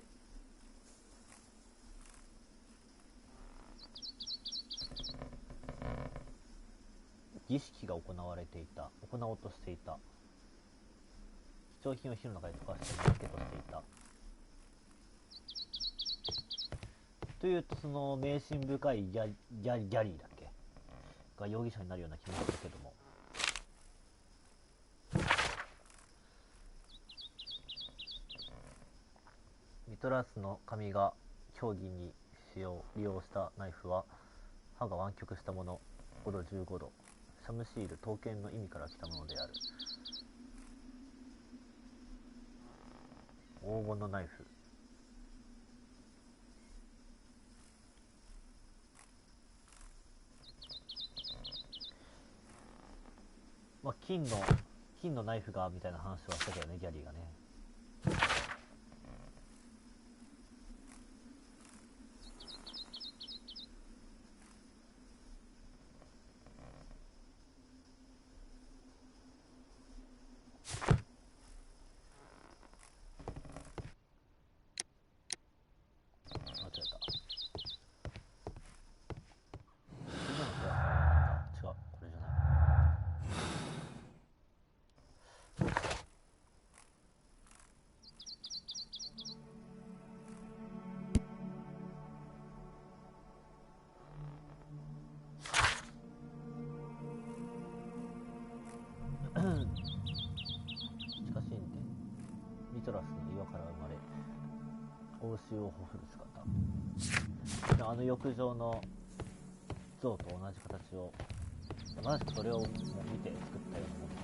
儀式が行おうとしていた。貴重品を火の中に溶かして儲けとしていた。というと、その迷信深いギャリーだっけが容疑者になるような気もするけども、ミトラスの神が競技に利用したナイフは刃が湾曲したもの、5度15度、シャムシール刀剣の意味から来たものである。黄金のナイフ。まあ、金のナイフがみたいな話はしたけどね、ギャリーがね。ミトラスの岩から生まれ、欧州をほふる姿。あの浴場の像と同じ形を、同じくそれをもう見て作ったようなもの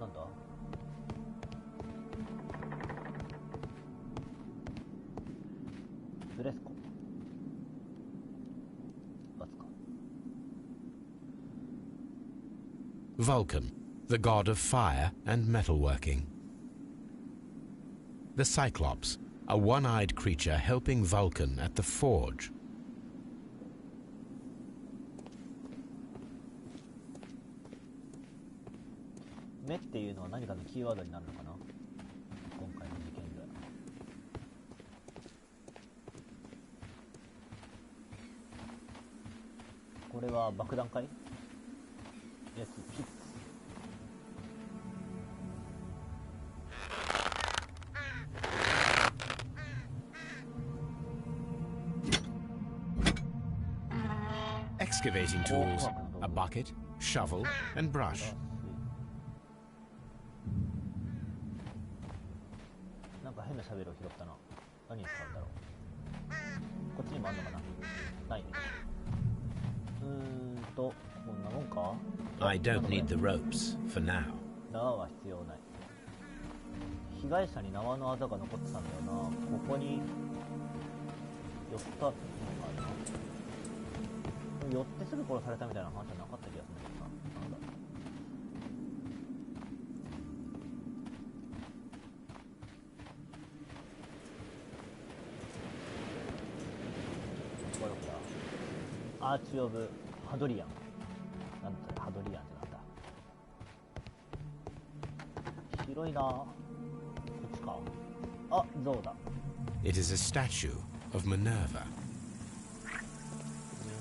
だ。なんだ？フレスコ。Vulcan, the god of fire and metalworking. The Cyclops, a one-eyed creature helping Vulcan at the forge. 目っていうのは何かのキーワードになるのかな、今回の事件で。これは爆弾かい？Yes, kids. Excavating tools, a bucket, shovel, and brush. なんか変なシャベルを拾ったな。何に使うんだろう。こっちにもあんのかな？ないね。こんなもんか？ I don't need the ropes for now. 縄は必要ない。被害者に縄のあざが残ってたんだよな。ここに寄ったのかな。寄ってすぐ殺されたみたいな話はなかった気がするんだけどな。なんだ。これどこだ？アーチ・オブ・ハドリアン。なんだハドリアンってなんだ。広いな。こっちか。あ、象だ。It is a statue of Minerva.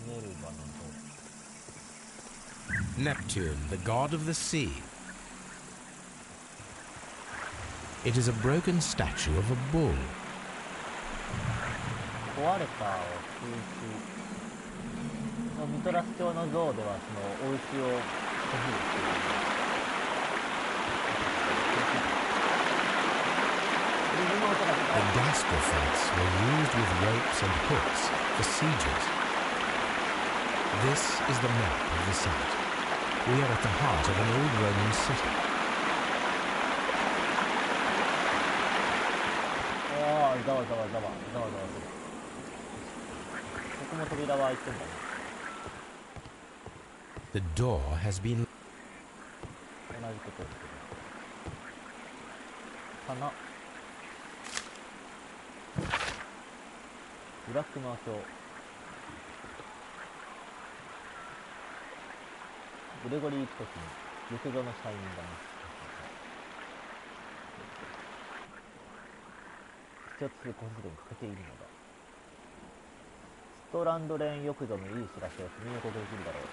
ミネルヴァの象。Neptune, the god of the sea. It is a broken statue of a bull. 壊れたを封止。ミトラス教の像ではそのお牛を保護している。The gas buffets were used with ropes and hooks for sieges. This is the map of the site. We are at the heart of an old Roman city. ああ、ざわざわざわ、ざわざわする。ここも扉は開いてんだね。The door has been... 同じことをしてる。棚。ブラックマー卿。グレゴリー・ピトキン、陸上の催眠だね。を作るコンクリに欠けているのだ。ストランドレーン浴場のいい知らせを君に報告できるだろう。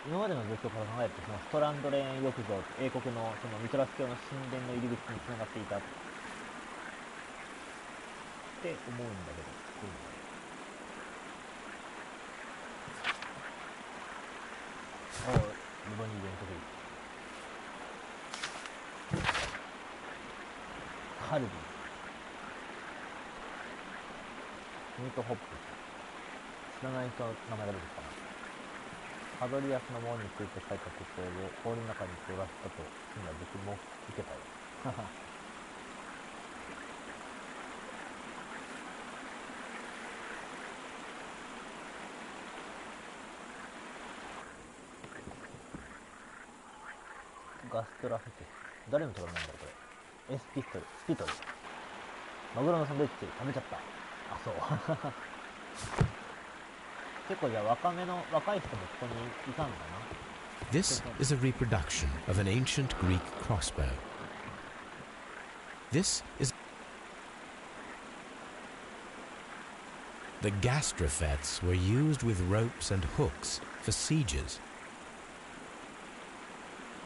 今までの状況から考えると、そのストランドレーン浴場って英国のそのミトラス教の神殿の入り口に繋がっていたって思うんだけど、どうなんだろう。おう、ルボニーゲントフリー。カルビー。ミートホップ。知らない人の名前が出てきたな。ハドリアスの門について書いた手帳を氷の中に転がしたと、今僕も受けたよ。ガストラフェテス。誰の手紙なんだろうこれ。エスピストル、スピトル。マグロのサンドイッチ食べちゃった。あ、そう。結構じゃあ若い人もここにいたんだな。This is a reproduction of an ancient Greek crossbow. This is... The gastrofets were used with ropes and hooks for sieges.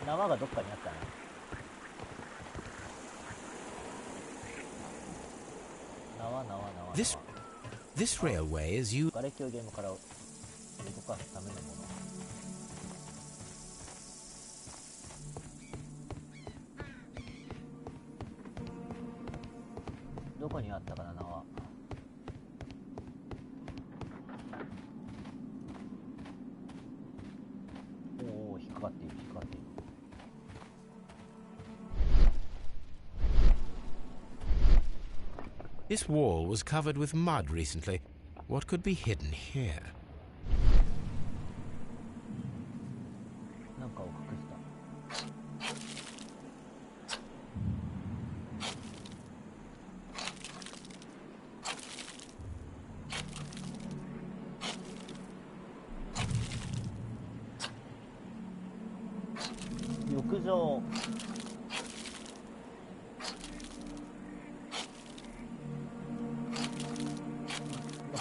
縄がどっかにあったね。縄。This railway is used... 瓦礫をゲームから動かすためのもの。どこにあったかな、縄。おお、引っかかっている。This wall was covered with mud recently. What could be hidden here? なんかを隠した。浴場。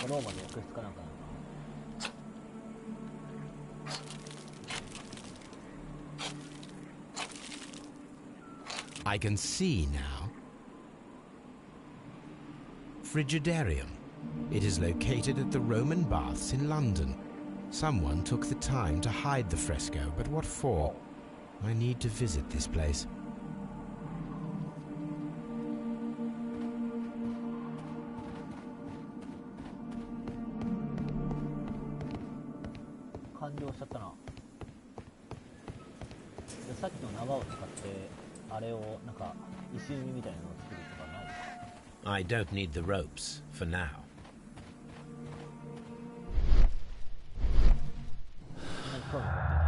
ローマの浴室かなんかな。I can see now. Frigidarium. It is located at the Roman baths in London. Someone took the time to hide the fresco, but what for? I need to visit this place. 完了しちゃったな。でさっきの縄を使ってあれをなんか石組みみたいなのを作るとかない？ I don't need the ropes for now. そんなに興味持ってないな。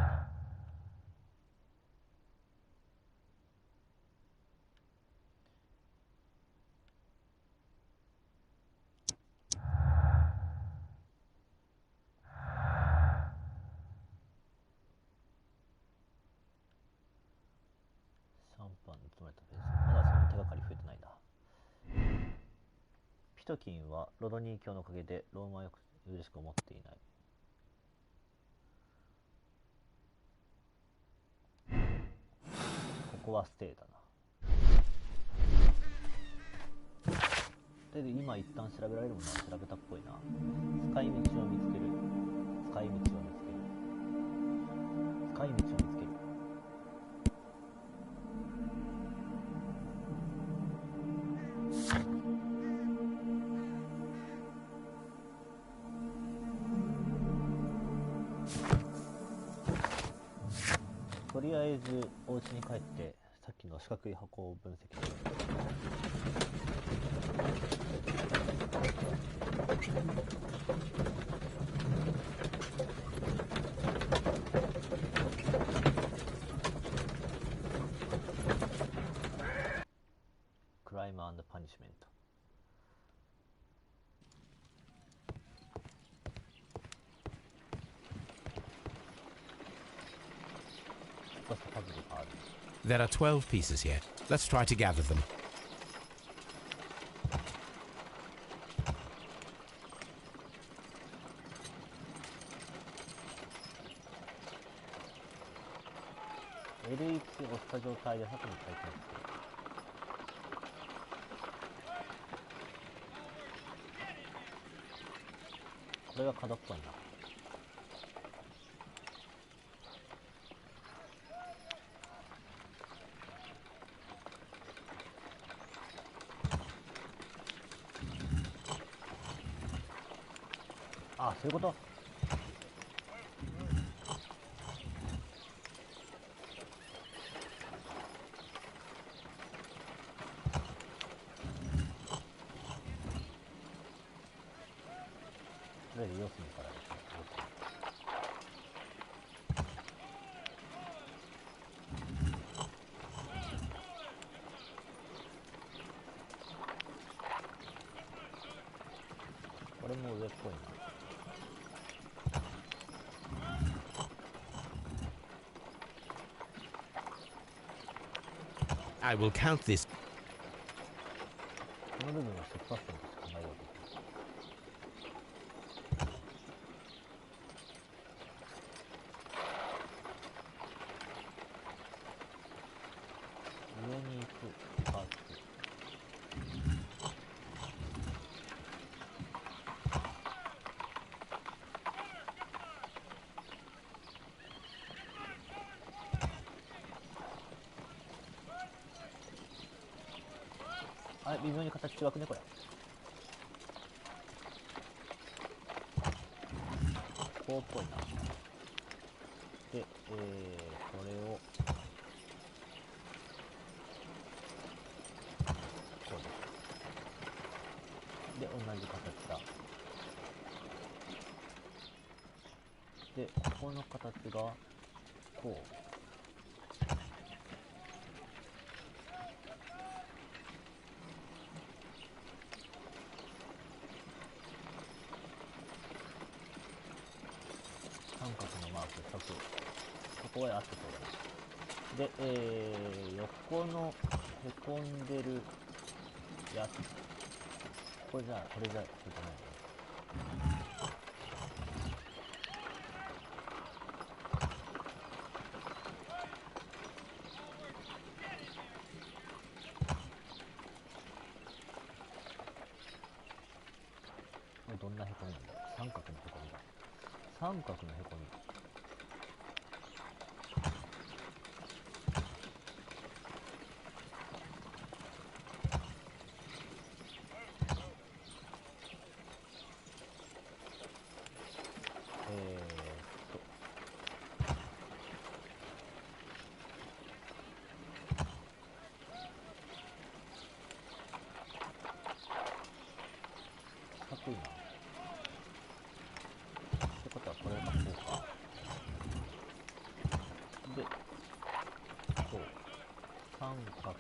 シャンパンに詰めたページ。まだその手がかり増えてないな。ピトキンはロドニー教のおかげでローマをよく嬉しく思っていない。ここはステイだな。で今一旦調べられるものは調べたっぽいな。使い道を見つける。使い道を見つける。使い道を見つける。とりあえずお家に帰ってさっきの四角い箱を分析する。クライム&パニッシュメント。There are 12 pieces here. Let's try to gather them. L1 を押した状態で外に回転する。これが角っぽいな。あ、そういうこと。これで四隅からですね。これも上っぽいな。I will count this. この部分は出発点として考えようと。上に行くパーツ。あれ、微妙に形違くねこれ。こうっぽいな。で、これをこうです。で、同じ形だ。で、ここの形がこう。三角のマーク100、ここへあってそうだね。で、横のへこんでるやつ、これじゃないね。これどんなへこみなんだ。三角のへこみだ。三角のへこみ。四角いな。ってことはこれがこうか。で、そう。三角。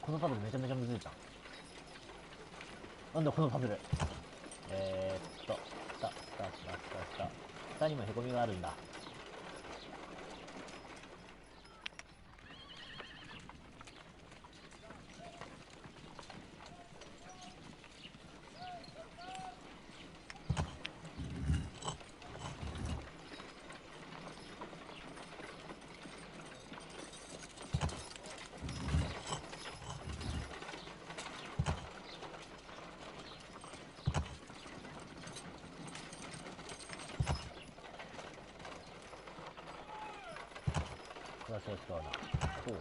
このパズルめちゃめちゃむずいじゃん。なんだこのパズル。下にもへこみがあるんだ。違うな。こう。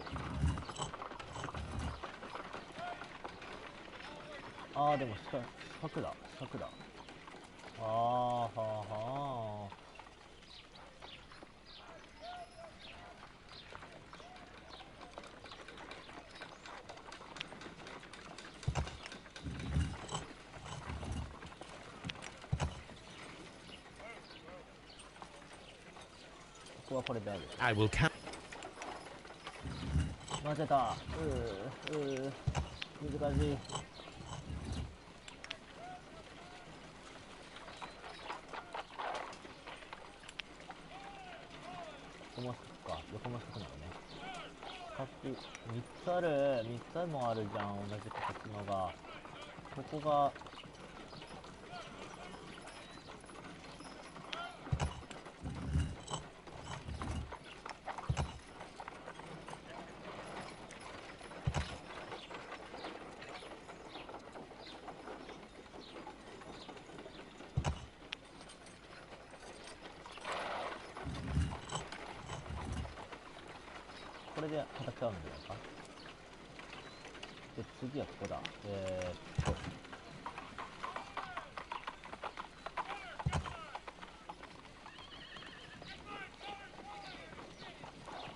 ああ、でも柵だ。ああ、はあはあ。ここはこれである。I will count. 混ぜた。難しい。横も四角なのね。3つある。3つもあるじゃん、同じ形のが。ここがこれで形合うんじゃないか。で、次はここだ。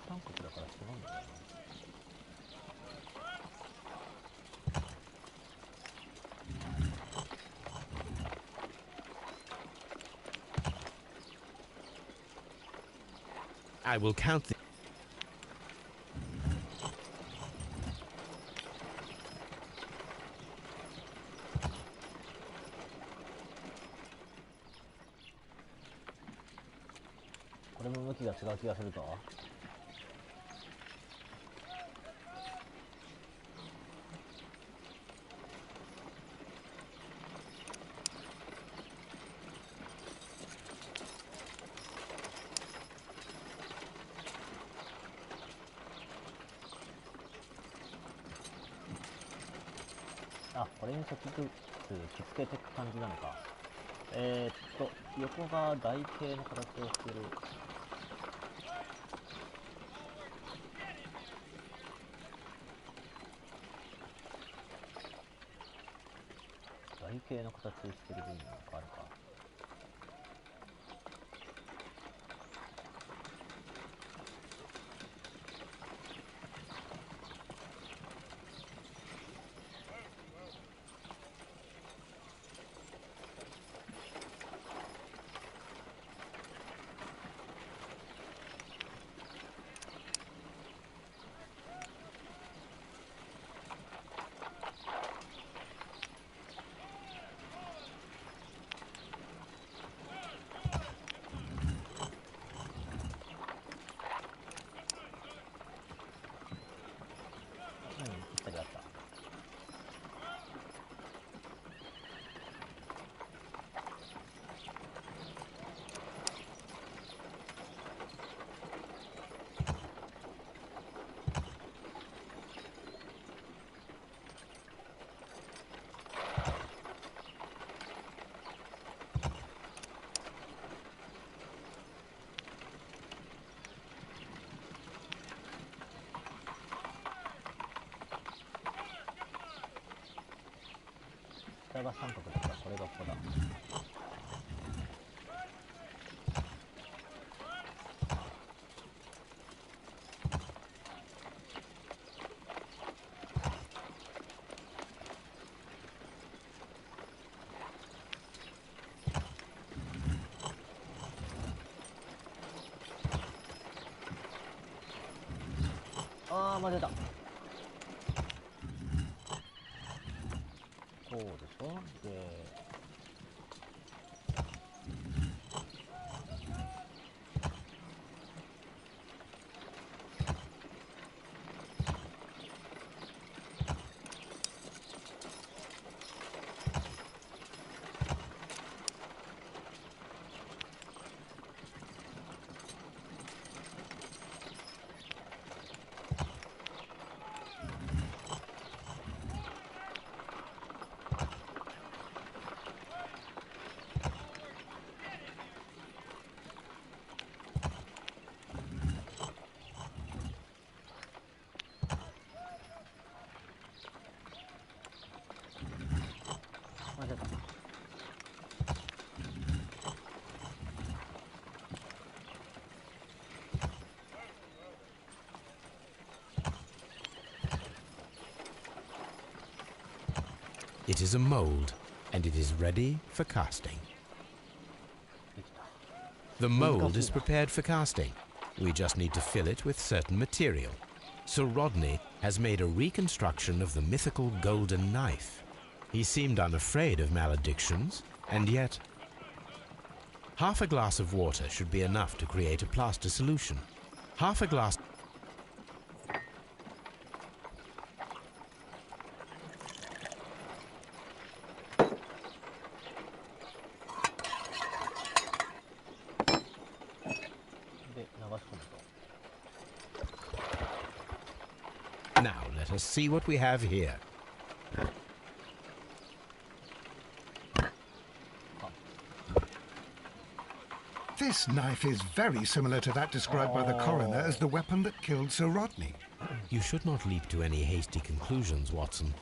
三角だから違うんだよな。I will count the. これも向きが違う気がするぞ。あ、これにちょっとずつくっつけていく感じなのか。横が台形の形をしてる。台形の形してる部分なんかあるか。ぴったりあった。下が三角だからこれがここだ。あー、混ぜた。こうでしょ。で、It is a mold, and it is ready for casting. できた。 The mold is prepared for casting. We just need to fill it with certain material. Sir Rodney has made a reconstruction of the mythical golden knife. He seemed unafraid of maledictions, and yet... Half a glass of water should be enough to create a plaster solution. Half a glass... Now let us see what we have here. This knife is very similar to that described by the coroner as the weapon that killed Sir Rodney. You should not leap to any hasty conclusions, Watson.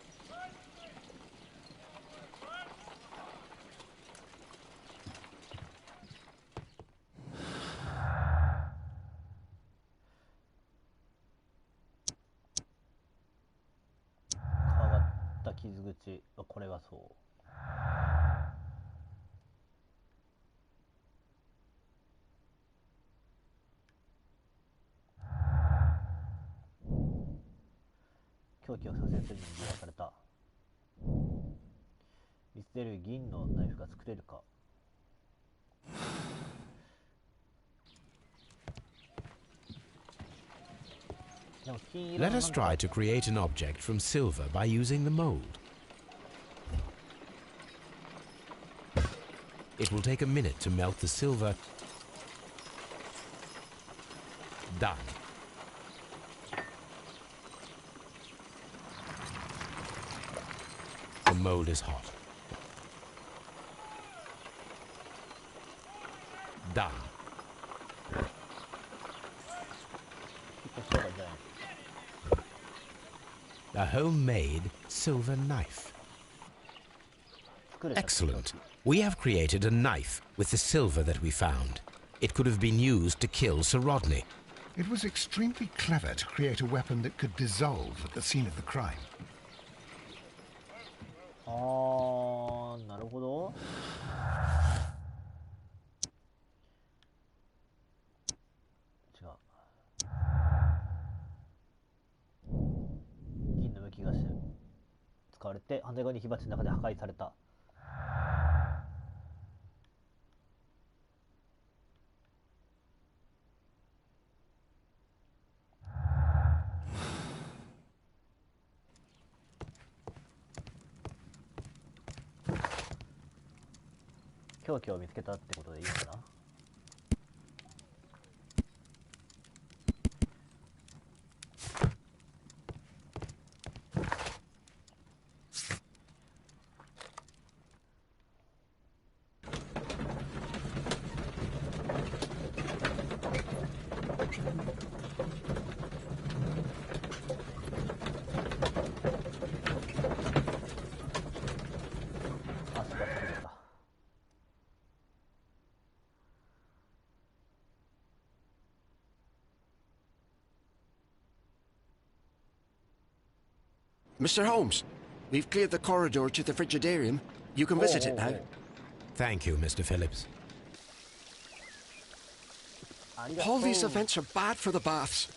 Let us try to create an object from silver by using the mold. It will take a minute to melt the silver. Done. The mold is hot. Done. A homemade silver knife. Excellent. We have created a knife with the silver that we found. It could have been used to kill Sir Rodney. It was extremely clever to create a weapon that could dissolve at the scene of the crime. なるほど。違う。銀のむき菓子使われて反対側に火鉢の中で破壊された。凶器を見つけたってことでいいのかな。Mr. Holmes, we've cleared the corridor to the frigidarium. You can visit it now. Thank you, Mr. Phillips. All these events are bad for the baths.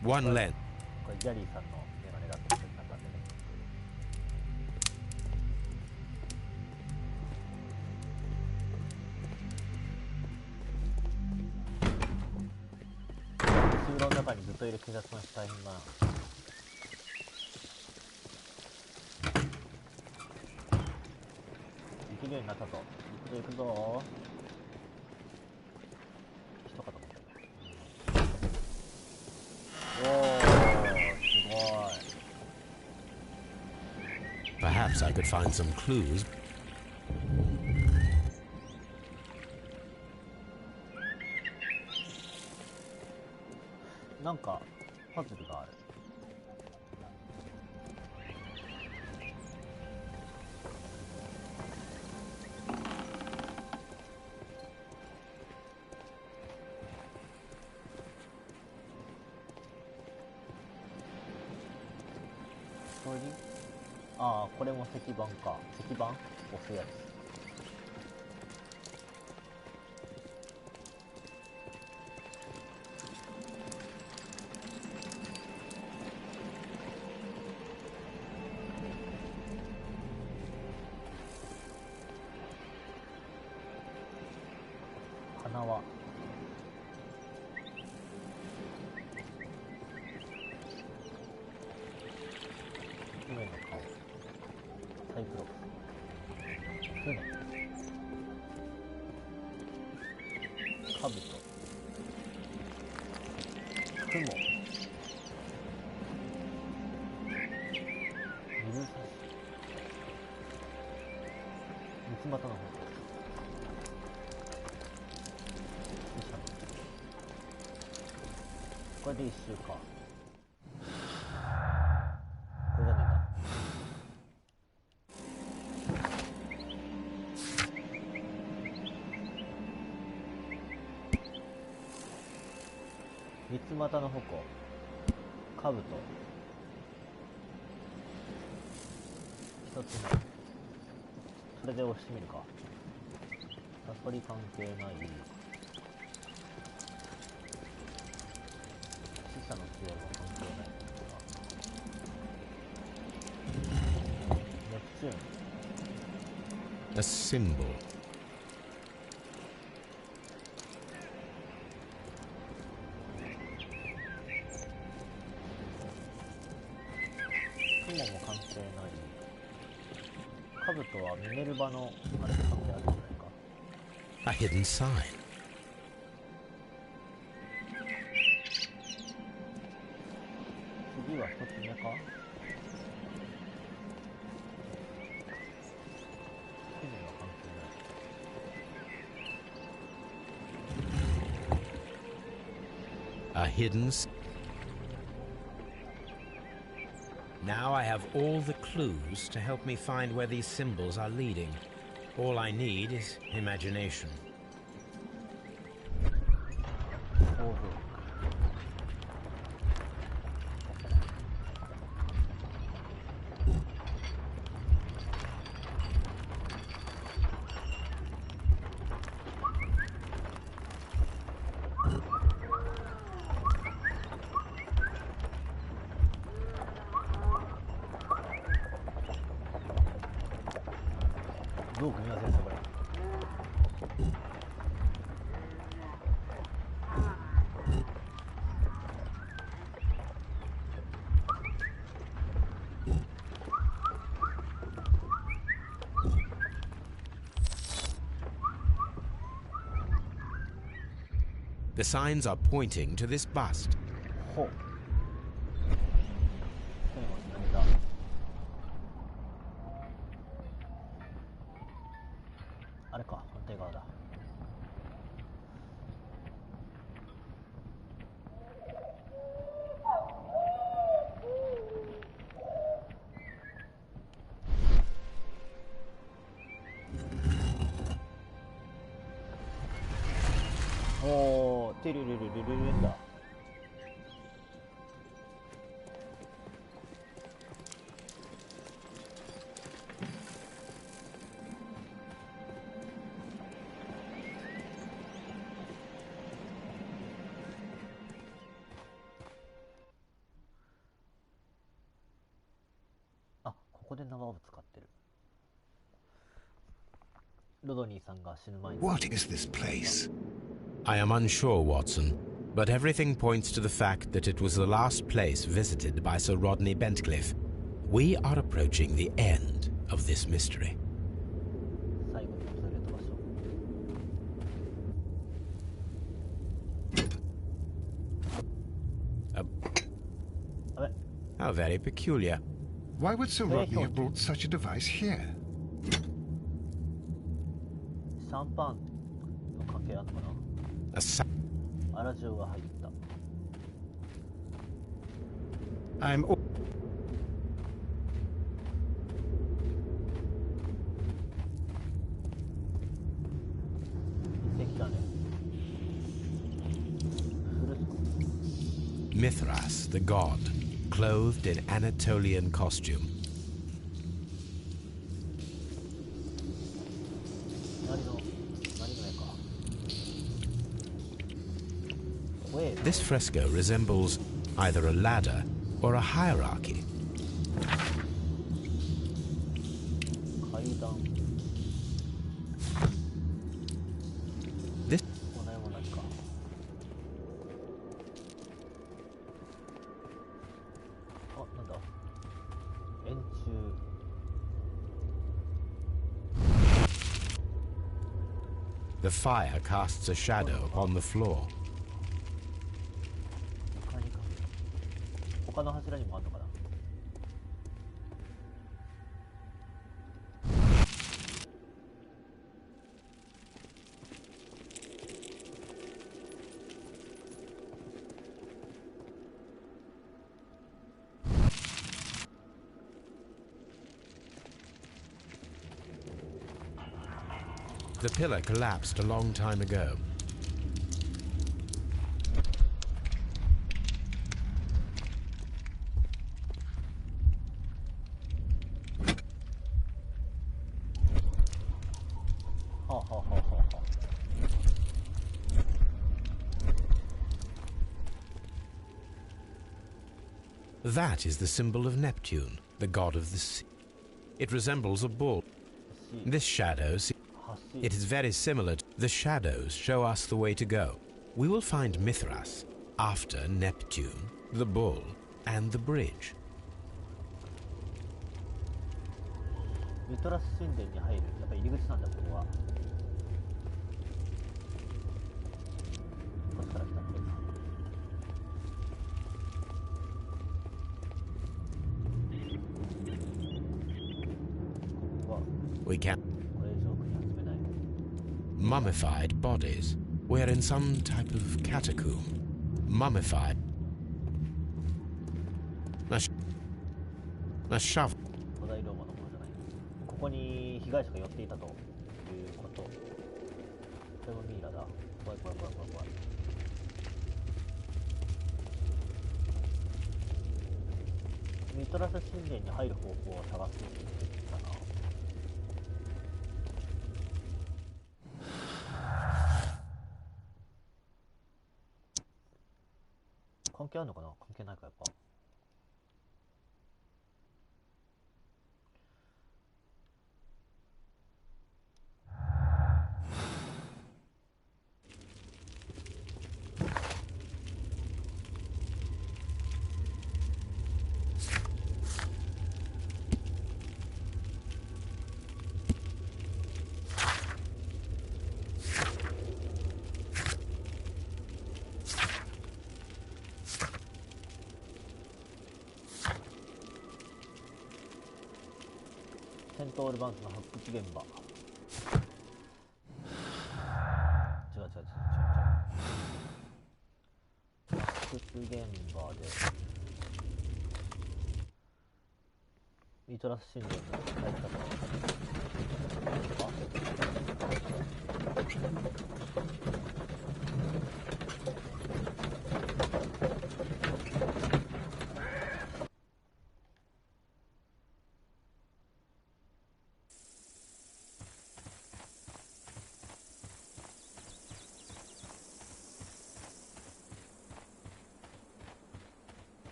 One lens. これジャリーさんのメガネだと言ってなかったね。通路の中にずっといる警察の死体ができるようになったと。行くぞ行くぞ。人かと思った。Perhaps I could find some clues. パズルがある。それにああ、これも石板か。石板押すやつ。花輪。船の顔。サイクロプス。船。兜。雲。水差し。三つ股の方。これで一周か。これじゃねえんだ。三つ股の矛、兜、一つ目。それで押してみるか。サソリ関係ない。死者の強いは関係ないのかな。ネプチューン。A symbol. 雲も関係ない。兜はミネルヴァのあれと関係あるんじゃないか。A hidden sign. 次は一つ目か。船は関係ない。 A hidden. Now I have all the clues to help me find where these symbols are leading. All I need is imagination. オーブ。どう組み合わせですかこれ。The signs are pointing to this bust. ほう。船は左だ。あれか、反対側だ。おー、テレレレレレレンだ。あ、ここで縄を使ってる。ロドニーさんが死ぬ前に。 What is this place? I am unsure, Watson, but everything points to the fact that it was the last place visited by Sir Rodney Bentcliffe. We are approaching the end of this mystery. 最後に訪れた場所。あれ How very peculiar. Why would Sir Rodney have brought such a device here? シャンパンの関係あるのかな。 A sa- アラジオが入った。I'm. 遺跡だね。 Mithras, the god, clothed in Anatolian costume. 何の絵か。怖え。 This fresco resembles either a ladder or a hierarchy. 階段。 This この絵も何か。あ、なんだ。円柱。 The fire casts a shadow upon the floor. 床にかける。他の柱にもあるのかな。 The pillar collapsed a long time ago. That is the symbol of Neptune, the god of the sea. It resembles a bull. This shadow, it is very similar to the shadows show us the way to go. We will find Mithras after Neptune, the bull, and the bridge. ミトラス神殿に入る。やっぱり入り口なんだ、ここは。こっちから来たっけ。 We can. Mummified bodies. We're in some type of catacomb. Mummified. A shovel. 古代ローマのものじゃない。ここに被害者が寄っていたということ。これもミイラだ。怖い怖い怖い怖い怖い。ミトラス神殿に入る方法を探すかな。 関係あるのかな、関係ないか、やっぱ。セントオールバンクの発掘現場。違う。発掘現場でミトラス神殿に入ったと。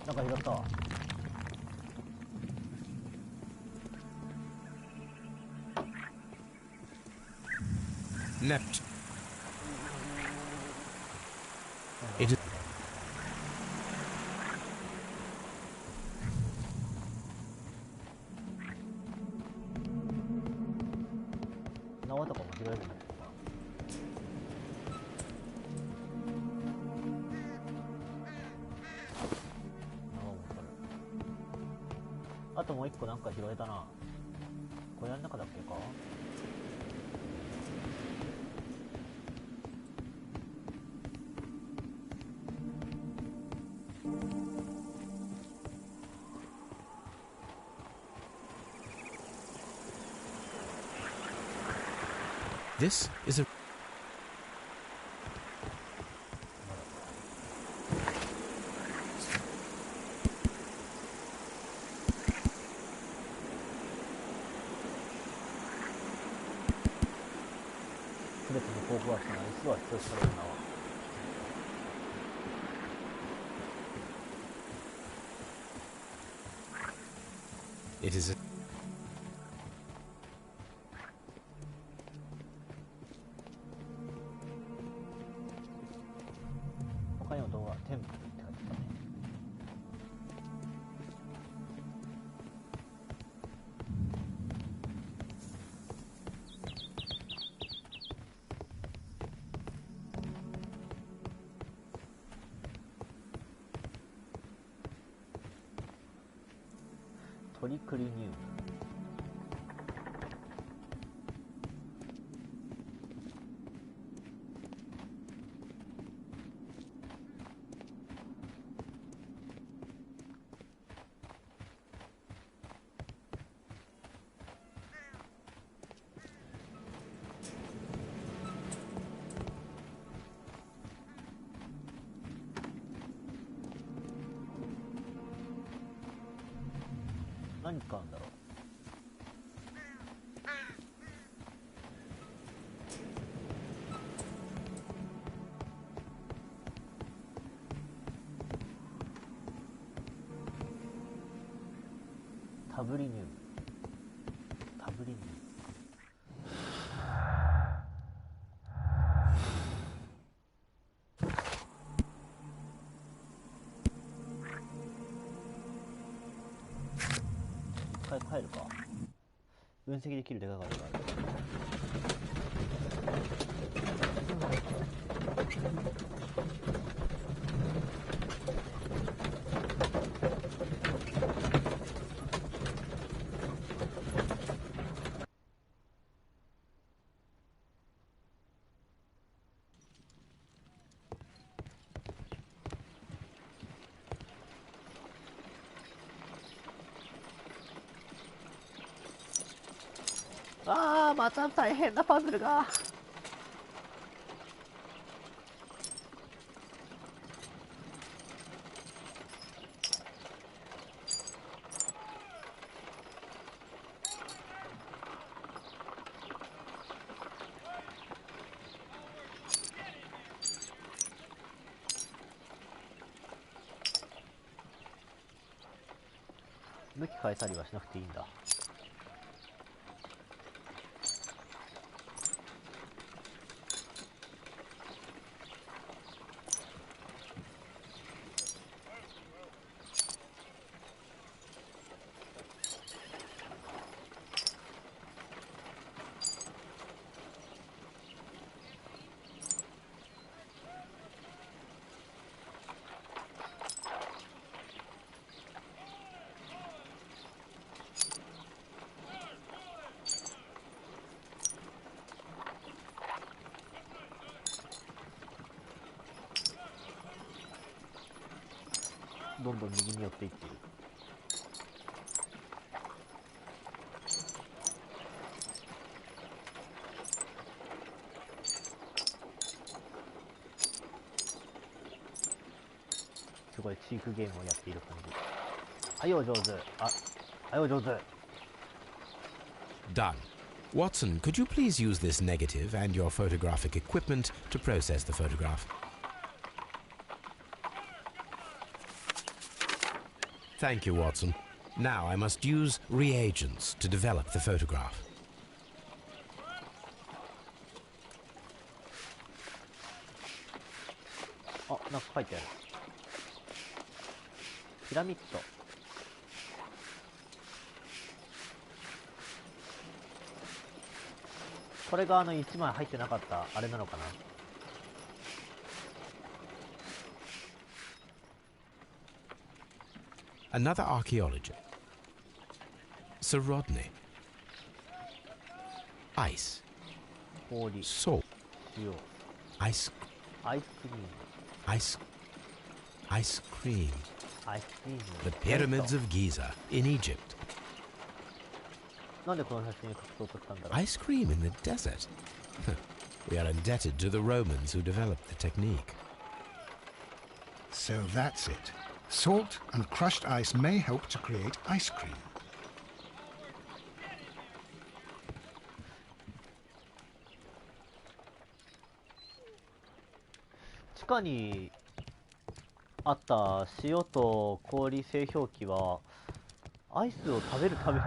なんか拾ったわ。Nept. It is. 縄とかも拾えるんだけどな。あともう一個なんか拾えたな。小屋の中だっけか。This is a... すべての考古学者の椅子は必要とされるな。It is a... 他にも動画テンプルって書いてたね。トリクリニウム。何買うんだろう。タブリニウム。タブリニウム。帰るか。分析できる手がかりがある。ああ、また大変なパズルが。向き変えたりはしなくていいんだ。どんどん右に寄っていっている。すごいチークゲームをやっている感じ。はい、お上手。はい、お上手。Done. Watson, could you please use this negative and your photographic equipment to process the photograph? Thank you, Watson. Now I must use reagents to develop the photograph. あ、なんか書いてある。ピラミッド。これが1枚入ってなかったあれなのかな。Another archaeologist. Sir Rodney. Ice. 氷、 Salt. 塩、 Ice. アイスクリーム、 Ice. Ice cream. アイスクリーム、 The pyramids of Giza in Egypt. なんでこの写真に隠そうとしたんだろう。 Ice cream in the desert. We are indebted to the Romans who developed the technique. So that's it. Salt and crushed ice may help to create ice cream. 地下にあった塩と氷製氷機はアイスを食べるために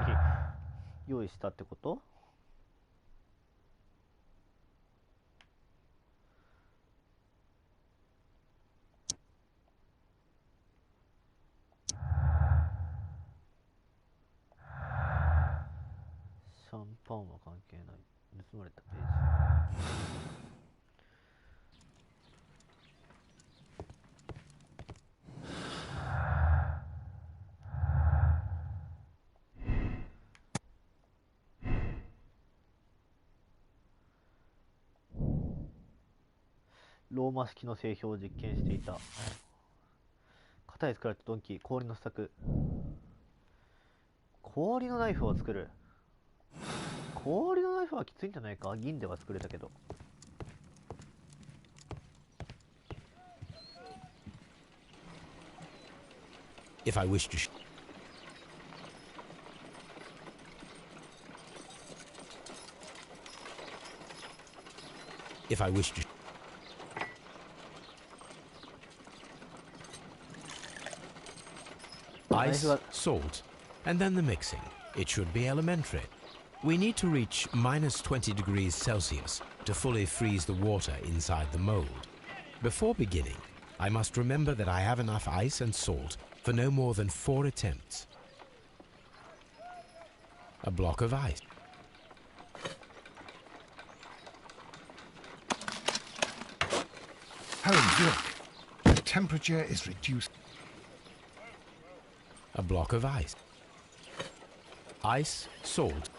用意したってこと？シャンパンは関係ない。盗まれたページ。ローマ式の製氷を実験していた。型で作られたドンキー、氷の試作。氷のナイフを作る。氷のナイフはきついんじゃないか。銀では作れたけど。If I wish to If I wish to Ice, salt, and then the mixing. It should be elementary. We need to reach minus 20 degrees Celsius to fully freeze the water inside the mold. Before beginning, I must remember that I have enough ice and salt for no more than 4 attempts. A block of ice. Holmes, look. The temperature is reduced. A block of ice. Ice, salt.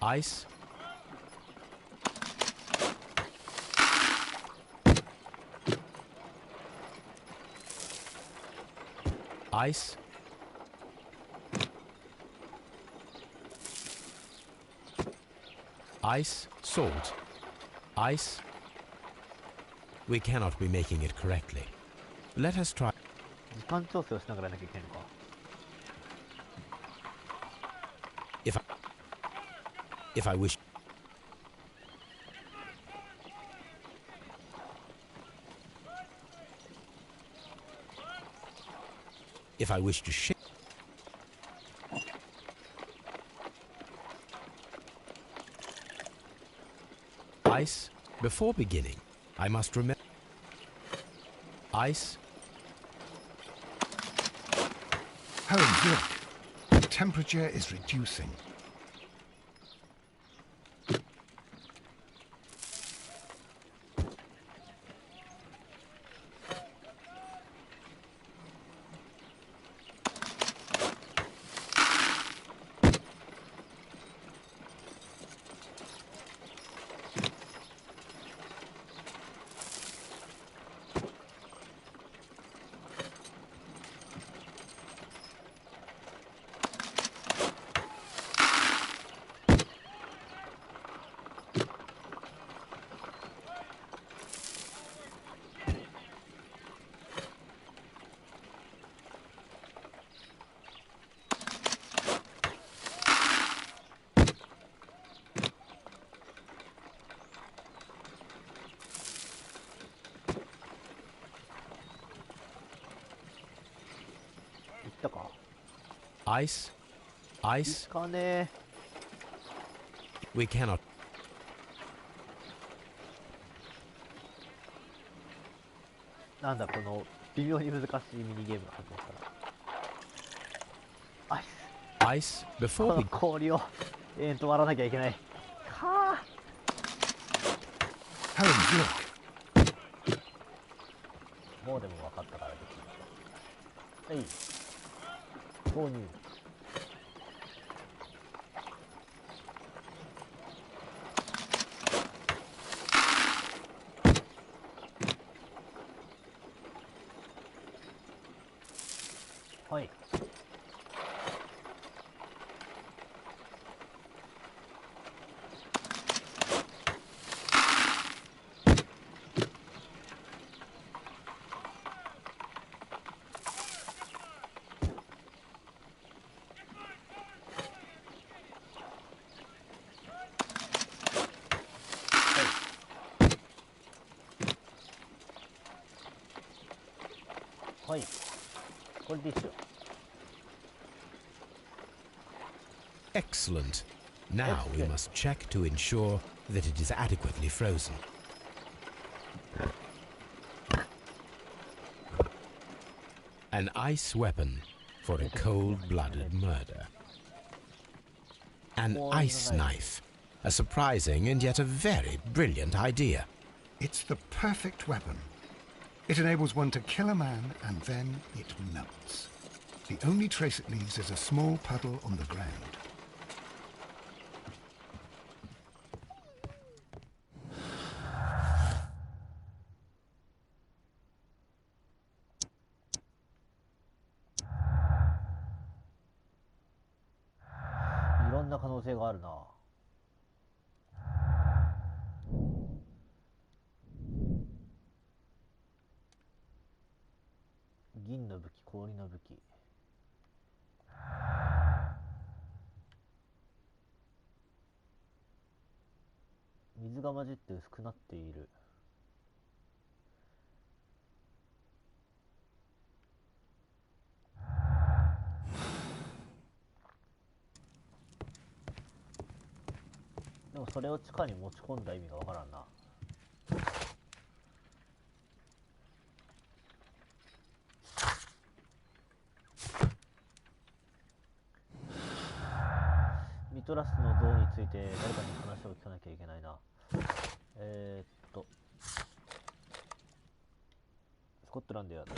Ice. Ice. Ice, salt. Ice. We cannot be making it correctly. Let us try. 時間調整をしながらやらなきゃいけないのか。If I wish. If I wish to shake. Ice. Before beginning, I must remember. Ice. Holmes, look. The temperature is reducing. Ice. Ice. We cannot. なんだこの微妙に難しいミニゲームが始まったら。アイス。 Ice, before この we... 氷を割らなきゃいけない。はあ。もうでも分かったからできる。はい。購入。はい。はい。これで一緒。Excellent. Now we must check to ensure that it is adequately frozen. An ice weapon for a cold-blooded murder. An ice knife. A surprising and yet a very brilliant idea. It's the perfect weapon. It enables one to kill a man and then it melts. The only trace it leaves is a small puddle on the ground. Iろんな可能性があるな。銀の武器、氷の武器。水が混じって薄くなっている。でもそれを地下に持ち込んだ意味がわからんな。ミトラスの像について誰かに話を聞かなきゃいけないな。スコットランドやる。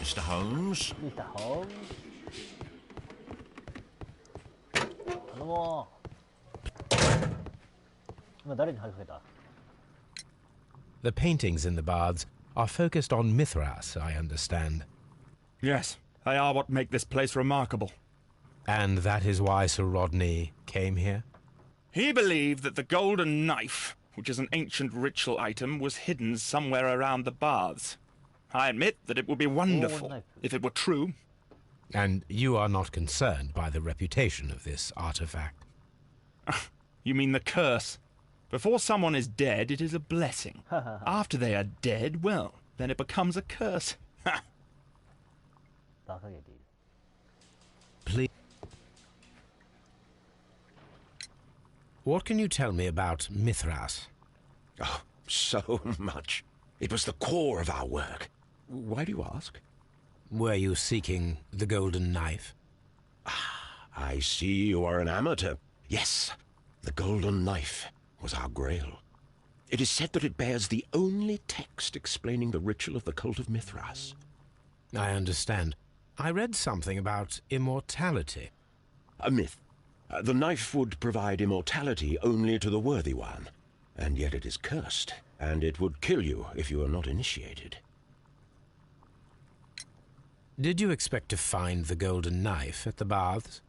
Mr. Holmes? Mr. Holmes? 頼もう。今誰に話しかけた？ The paintings in the baths are focused on Mithras, I understand. Yes, they are what make this place remarkable. And that is why Sir Rodney came here? He believed that the golden knife, which is an ancient ritual item, was hidden somewhere around the baths. I admit that it would be wonderful if it were true. And you are not concerned by the reputation of this artifact? You mean the curse? Before someone is dead, it is a blessing. After they are dead, well, then it becomes a curse. Please. What can you tell me about Mithras? Oh, so much. It was the core of our work. Why do you ask? Were you seeking the golden knife? Ah, I see you are an amateur. Yes, the golden knife was our grail. It is said that it bears the only text explaining the ritual of the cult of Mithras. I understand. I read something about immortality. A myth. The knife would provide immortality only to the worthy one, and yet it is cursed, and it would kill you if you are not initiated. Did you expect to find the golden knife at the baths?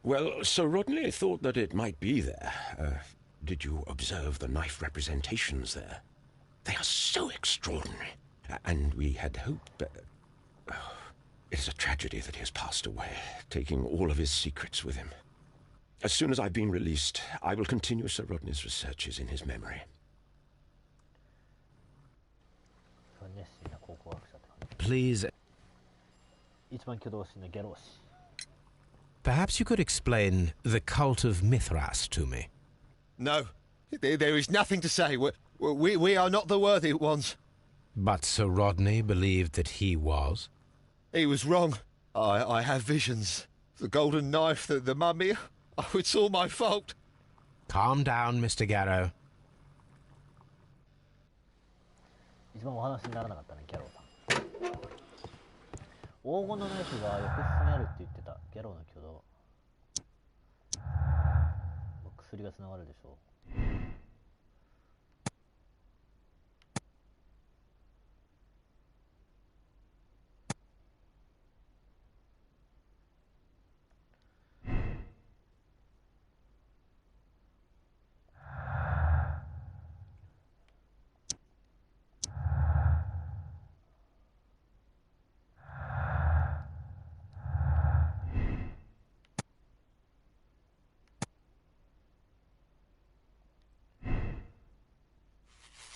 Well, Sir Rodney thought that it might be there. Did you observe the knife representations there? They are so extraordinary, and we had hoped... It is a tragedy that he has passed away, taking all of his secrets with him. As soon as I've been released, I will continue Sir Rodney's researches in his memory. そう熱心な考古学者って感じ。 Please, 一番挙動心のギャロー氏。 perhaps you could explain the cult of Mithras to me. No, there is nothing to say. We are not the worthy ones. But Sir Rodney believed that he was. He was wrong. I have visions. The golden knife, the mummy. Oh, it's all my fault. Calm down, Mr. Garrow. 一番お話にならなかったね、ギャローさん。黄金のナイフが浴室にあるって言ってたギャローの挙動。薬がつながるでしょう。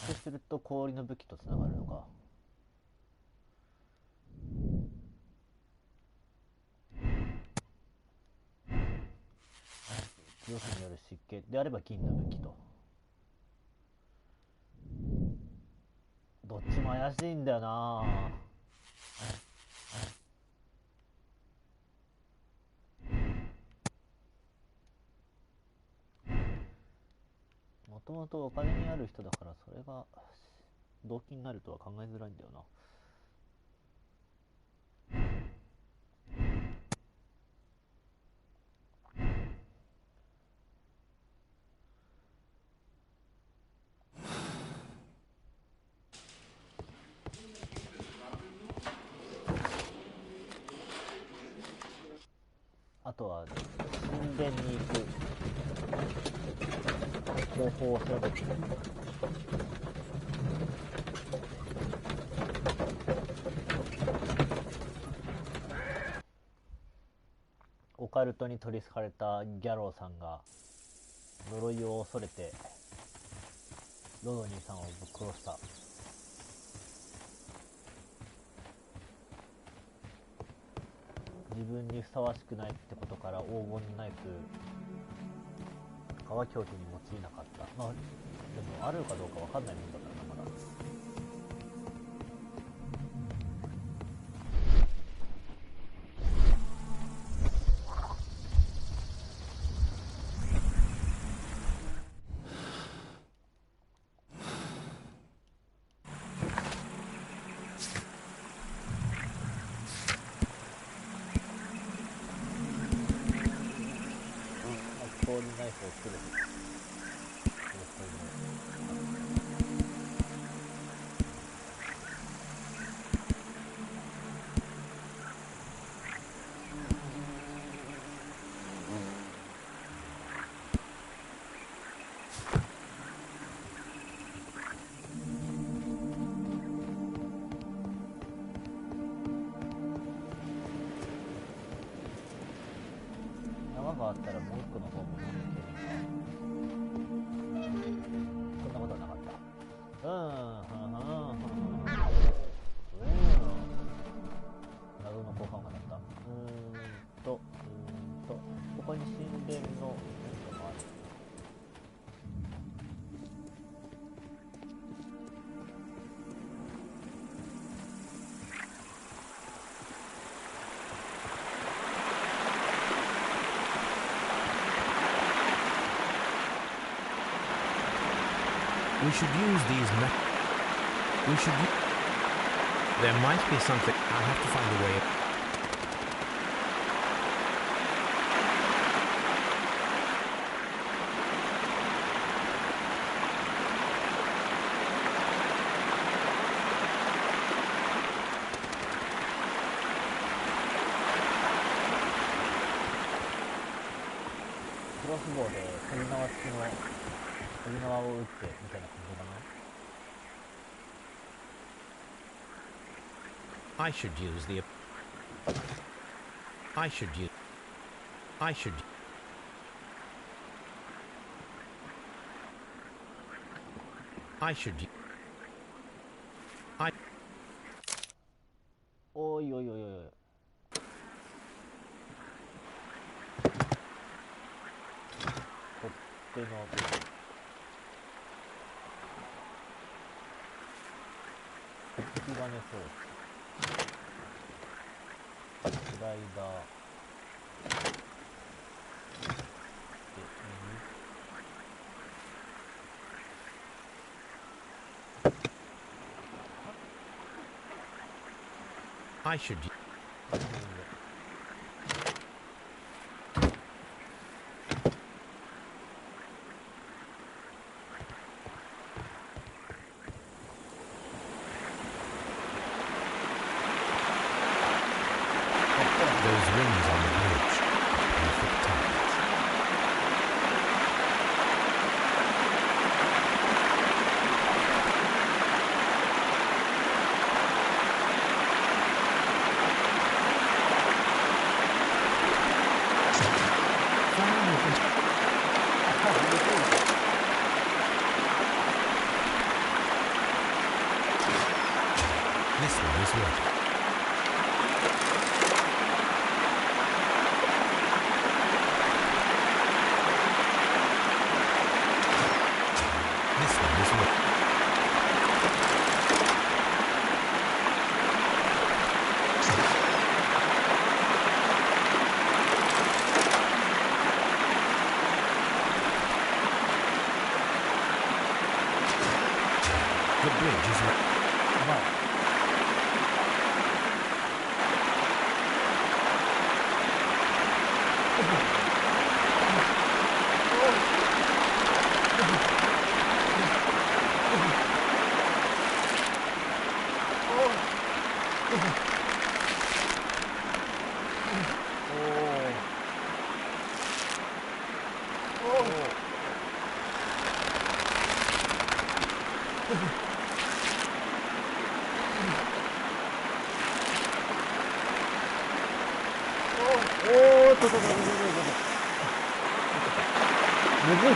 そうすると氷の武器とつながるのか。強さによる湿気であれば銀の武器と。どっちも怪しいんだよな。もともとお金にある人だからそれが動機になるとは考えづらいんだよな。あとは神殿に行く方法を調べてみる。オカルトに取りつかれたギャローさんが呪いを恐れてロドニーさんをぶっ殺した。自分にふさわしくないってことから黄金のナイフとかは凶器に用いなかった。まあでもあるかどうかわかんないもんだからな、まだ。氷ナイフを作る。山があったらもう一個の方も見に行けるのか。そんなことはなかった。謎の効果音が鳴った。ここに神殿の何かもある。We should use these There might be something. I have to find a way. Crossbow で鳥縄付きの鳥縄を撃ってみたいな感じかな。I should use the... I should use. I should. I should. I. おいおいおいおいおい。取っ手の部分。引き金装置。スライダー。I should. Those rings on the bridge. Perfect targets. This one is ready. This one is ready. The bridge is ready. うまい。むずいな。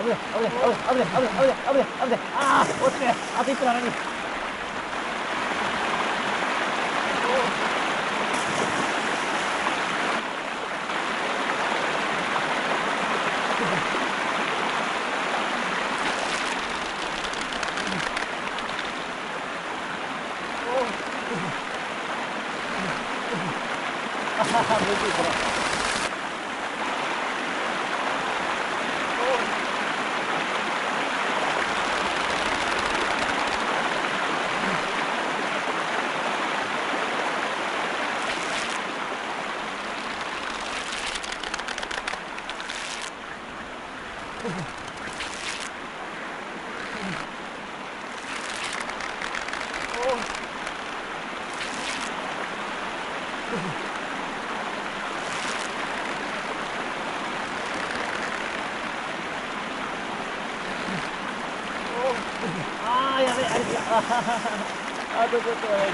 危ね危ね危ね危ね危ね危ね危ね危ね。ああ落ちて、あと1分なのに。あはは、むずいこれ。ああやべえ、あれ違う。あとちょっとやる。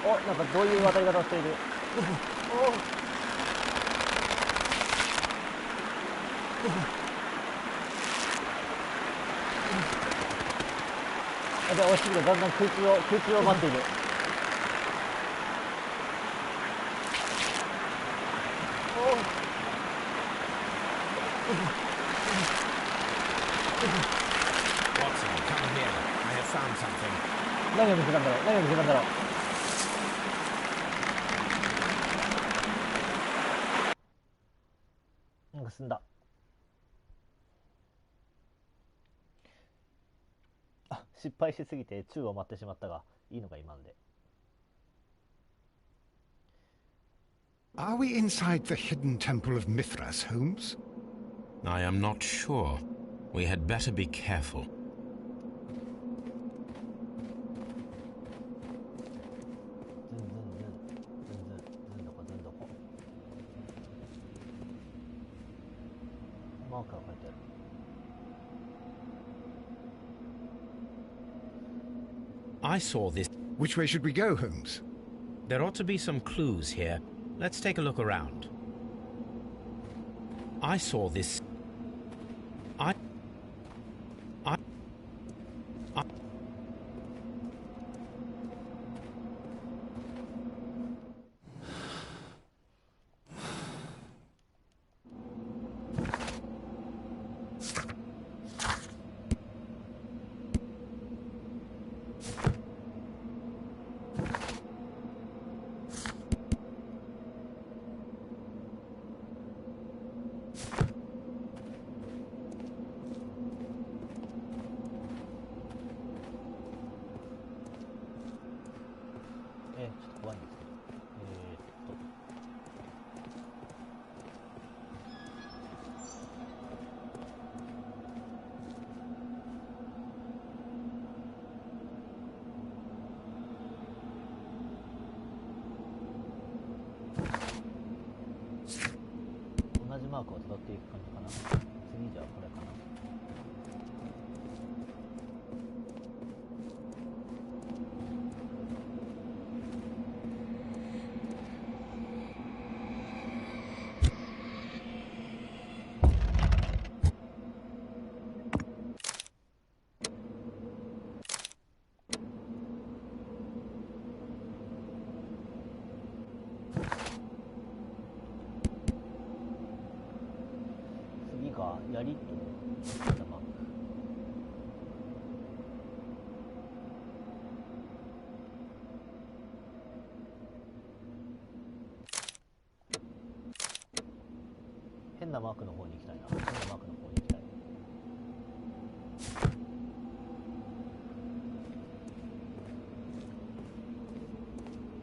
お、なんかどういう渡り方をしている。じゃあ、おしりがだんだん空中を待っている。found something. 何を見つけたんだろう、何を見つけたんだろう。なんか進んだ。あ、失敗しすぎて宙を待ってしまったが、いいのが今ので。Are we inside the hidden temple of Mithras, Holmes? I am not sure. We had better be careful. ずんどこずんどこ。マークが書いてある。I saw this. Which way should we go, Holmes? There ought to be some clues here. Let's take a look around. I saw this. I... ちょっと怖いんですけど。同じマークを辿っていく感じかな。次じゃあこれかな。次が槍と変なマーク。変なマークの方に行きたいな。変なマークの方に行きたい。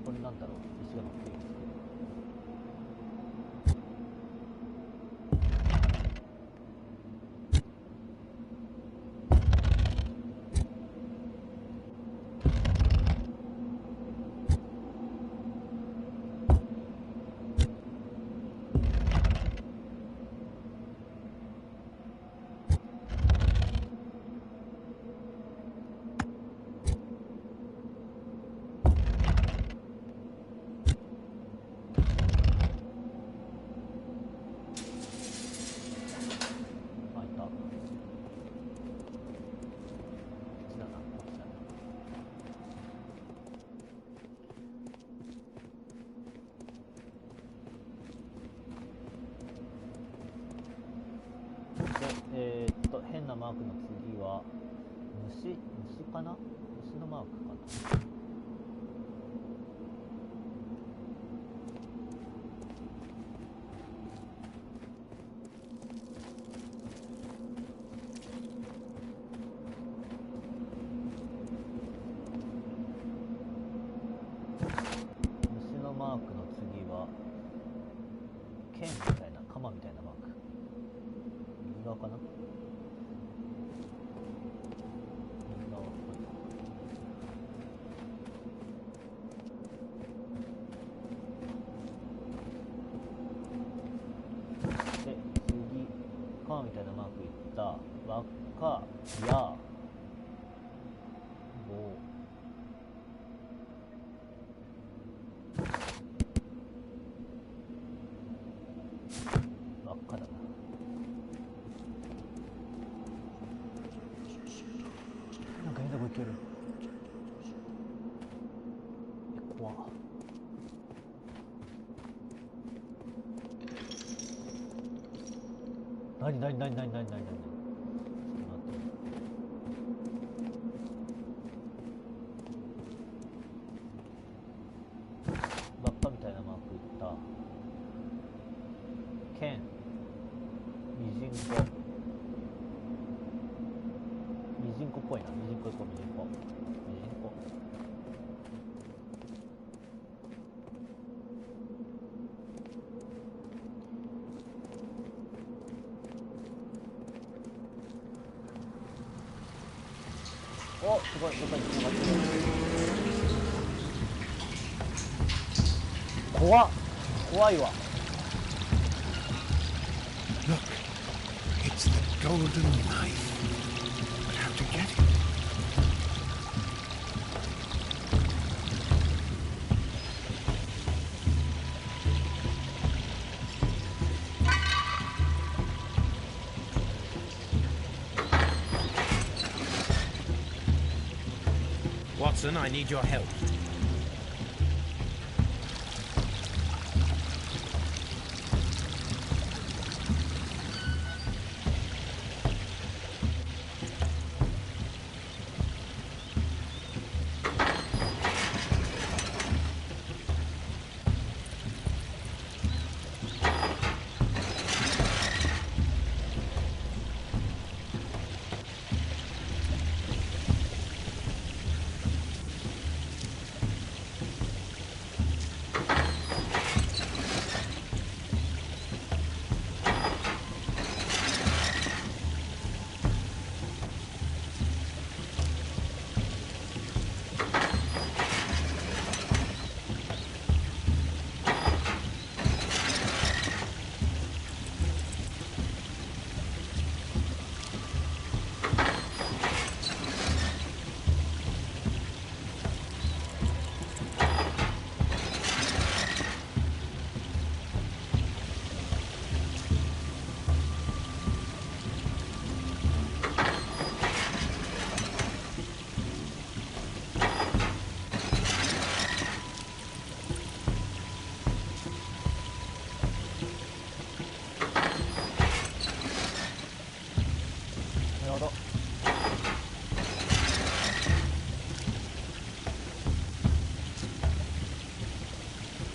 これなんだろう。石が乗っているんですけど。変なマークの次は虫かな、虫のマークかな。虫のマークの次は剣みたいな、鎌みたいなマーク。右側かな。で、次、鎌みたいなマークいった。輪っか、や、棒。輪っかだな。なんか変なとこ行ける。怖っ。何ちょっと待って。ぽいな。ミジンコ行こう、ミジンコ。ミジンコ。お、すごい、どっかに繋がってる。怖っ。怖いわ。Look, it's the golden knife. But how to get it? Watson, I need your help.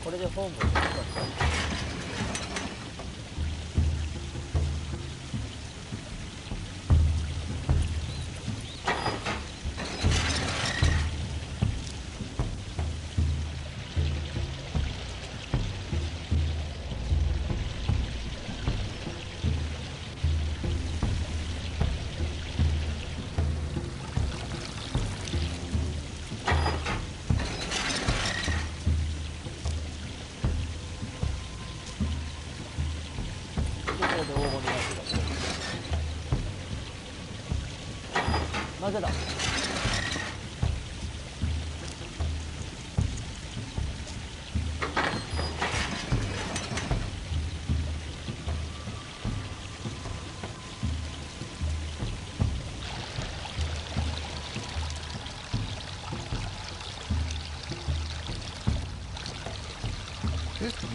これでホームを使った。なぜだ。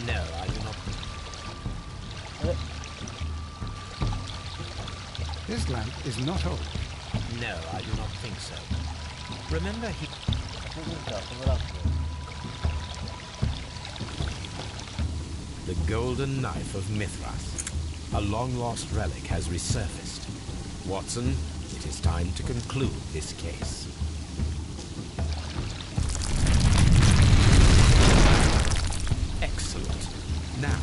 No, I do not. This lamp is not old. No, I do not think so. Remember, he... The golden knife of Mithras. A long-lost relic has resurfaced. Watson, it is time to conclude this case. Excellent. Now,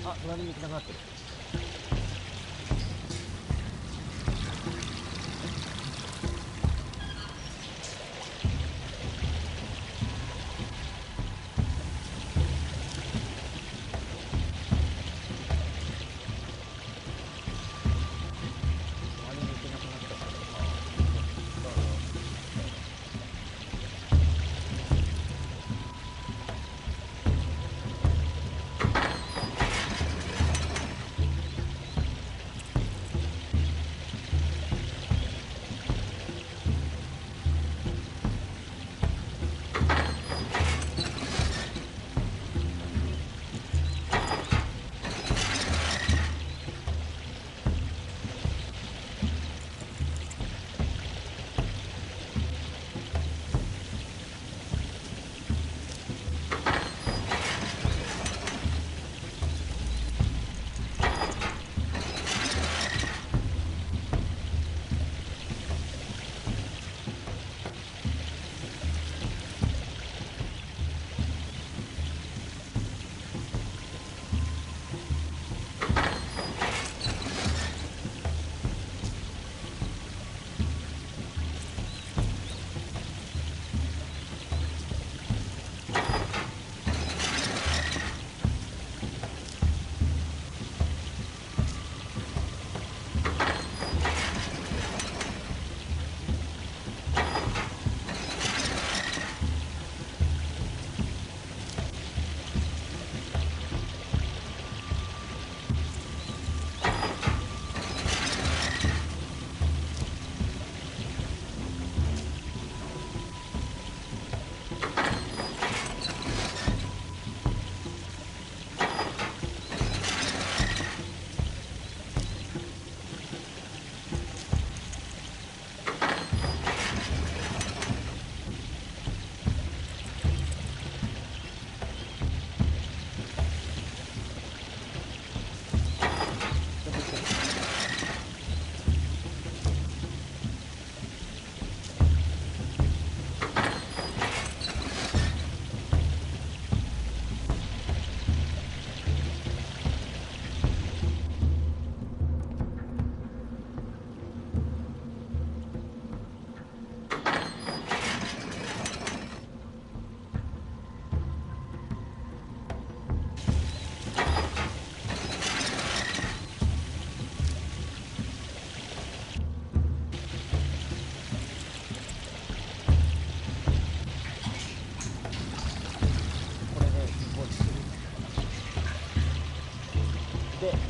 あ、隣に行けなくなってる。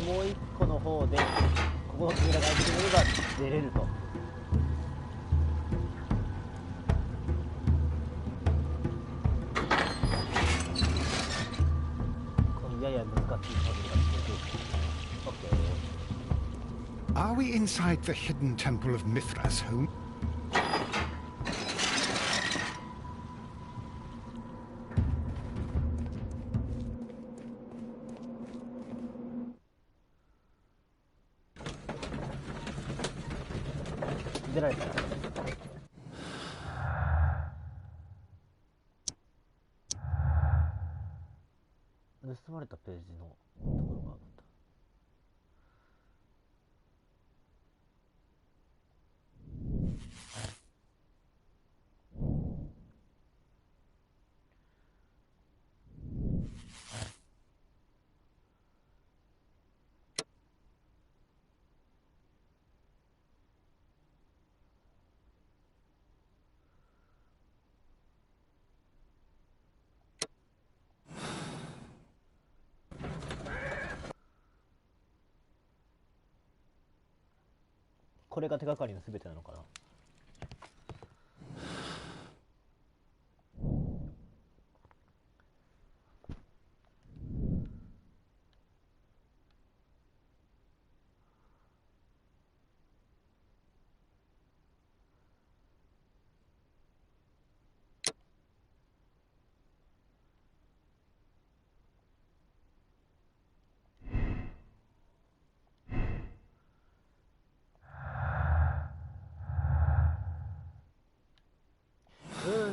もう一個の方でここの扉が開いてくれれば出れると。このやや難しいパズルが続く。 Are we inside the hidden temple of Mithras, Home? OK。 出られたら盗まれたページのところがあった。これが手がかりの全てなのかな。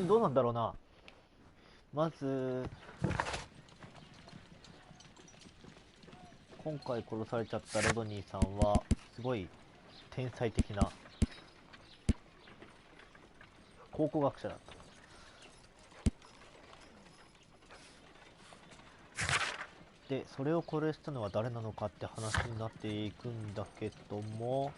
どうなんだろうな。まず今回殺されちゃったロドニーさんはすごい天才的な考古学者だった。でそれを殺したのは誰なのかって話になっていくんだけども、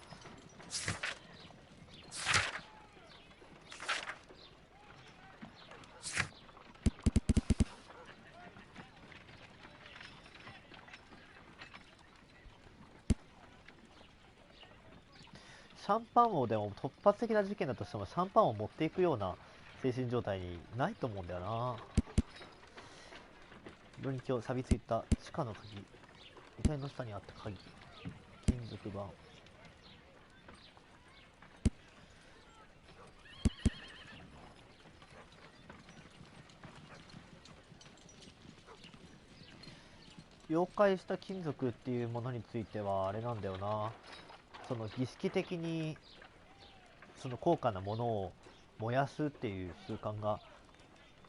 シャンパンをでも突発的な事件だとしてもシャンパンを持っていくような精神状態にないと思うんだよな。分岐錆びついた地下の鍵、遺体の下にあった鍵、金属板、溶解した金属っていうものについてはあれなんだよな、その儀式的にその高価なものを燃やすっていう習慣が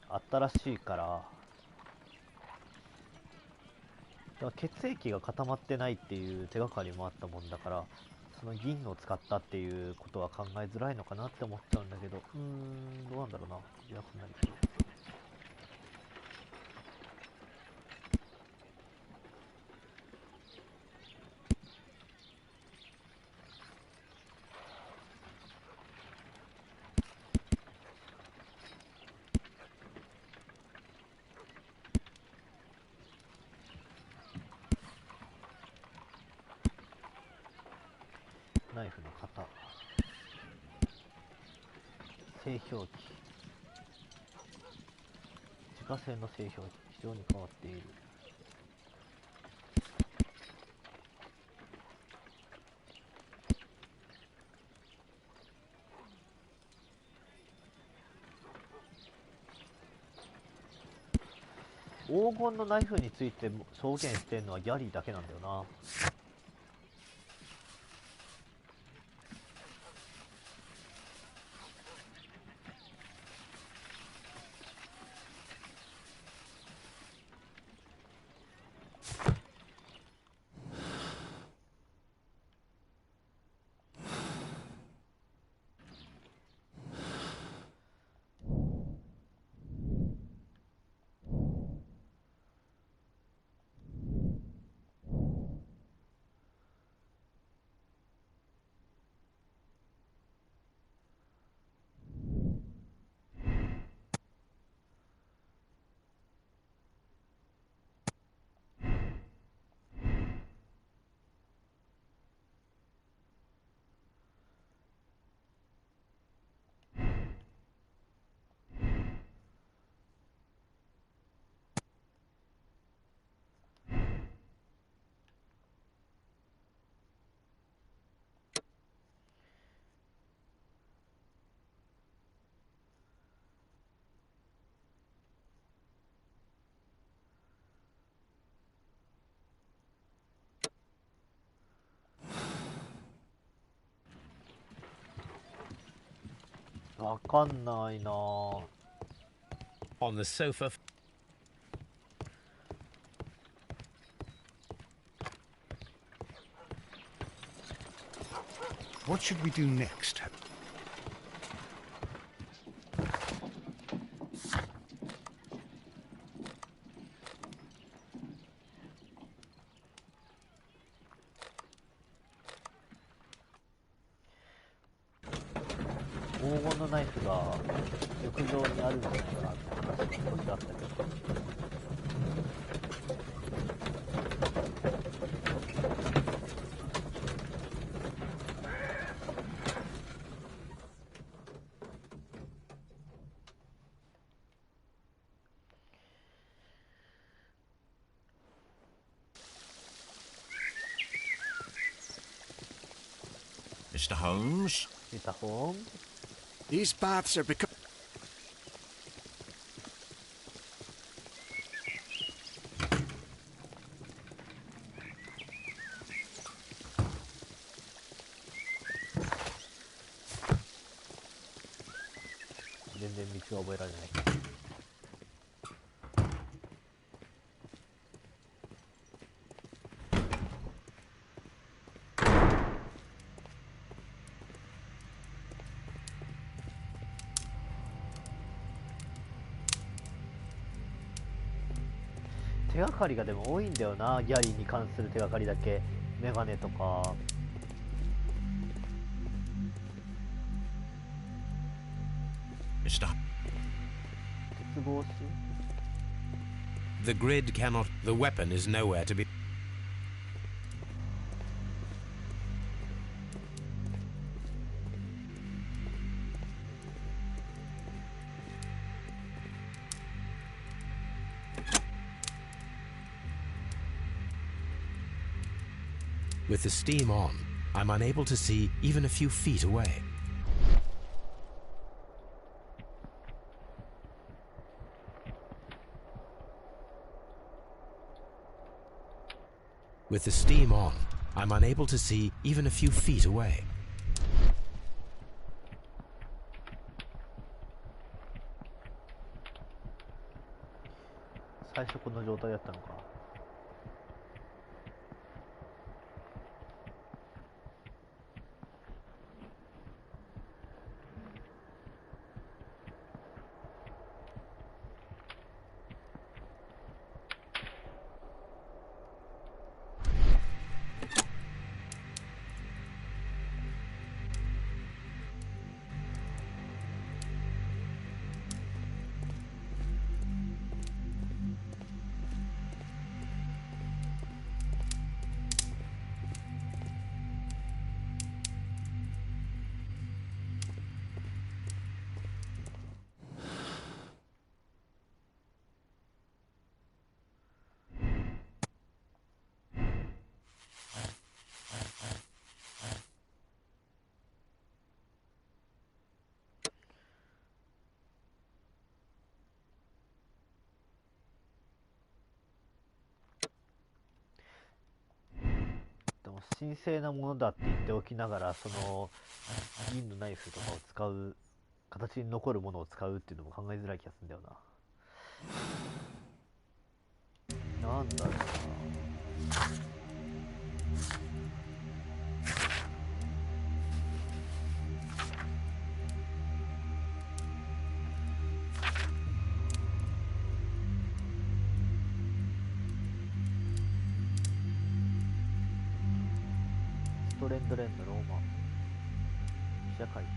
あったらしいから、だから血液が固まってないっていう手がかりもあったもんだから、その銀を使ったっていうことは考えづらいのかなって思っちゃうんだけど、どうなんだろうな。いや、こんなにナイフの型、製氷機、自家製の製氷機、非常に変わっている。黄金のナイフについて証言してるのはギャリーだけなんだよな。わかんないなぁ。 On the sofa. What should we do next?黄金のナイフが浴場にあるんじゃないかなって話が少しあったけど、Mr. Holmes? 見た本 These baths are becoming... 全然道が覚えられない。手がかりがでも多いんだよな、ギャリーに関する手がかりだけ。メガネとか。Stop. 鉄格子 The grid cannot. The weapon is nowhere to be. With the steam on, I'm unable to see even a few feet away. With the steam on, I'm unable to see even a few feet away. 最初この状態だったのか。神聖なものだって言っておきながら、その銀のナイフとかを使う、形に残るものを使うっていうのも考えづらい気がするんだよな。なんだろうな。ストレンドレンのローマ記者会見。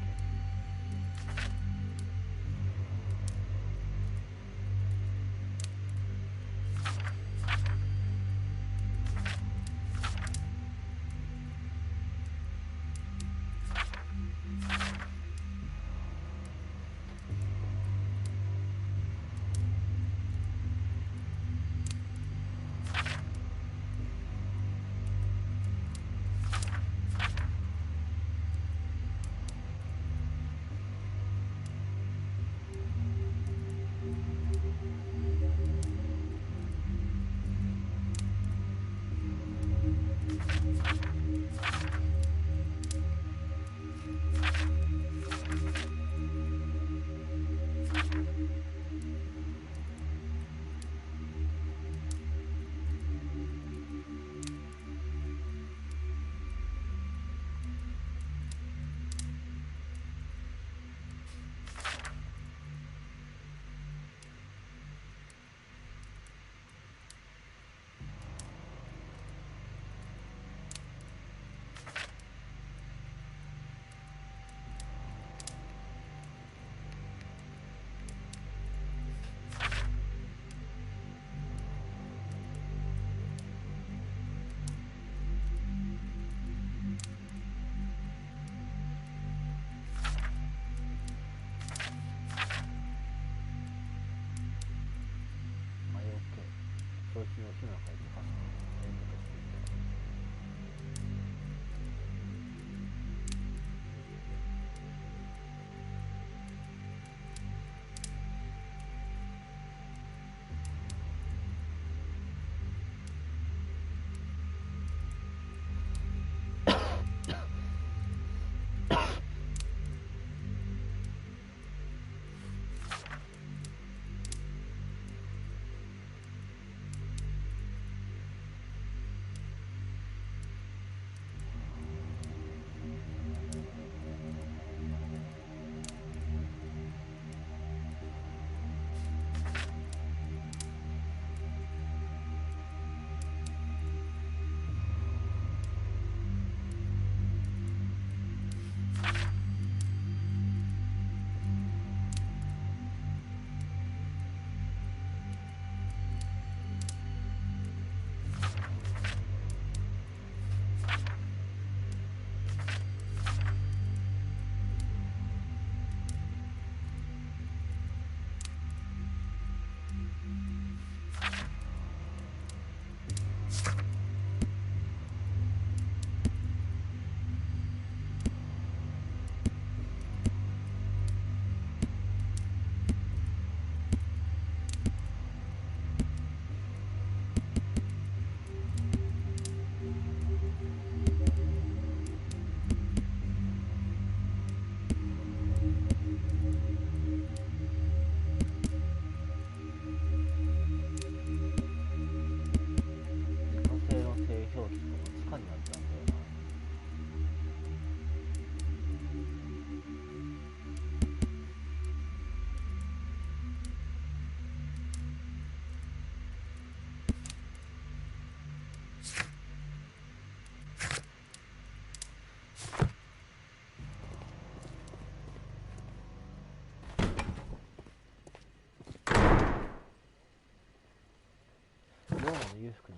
裕福に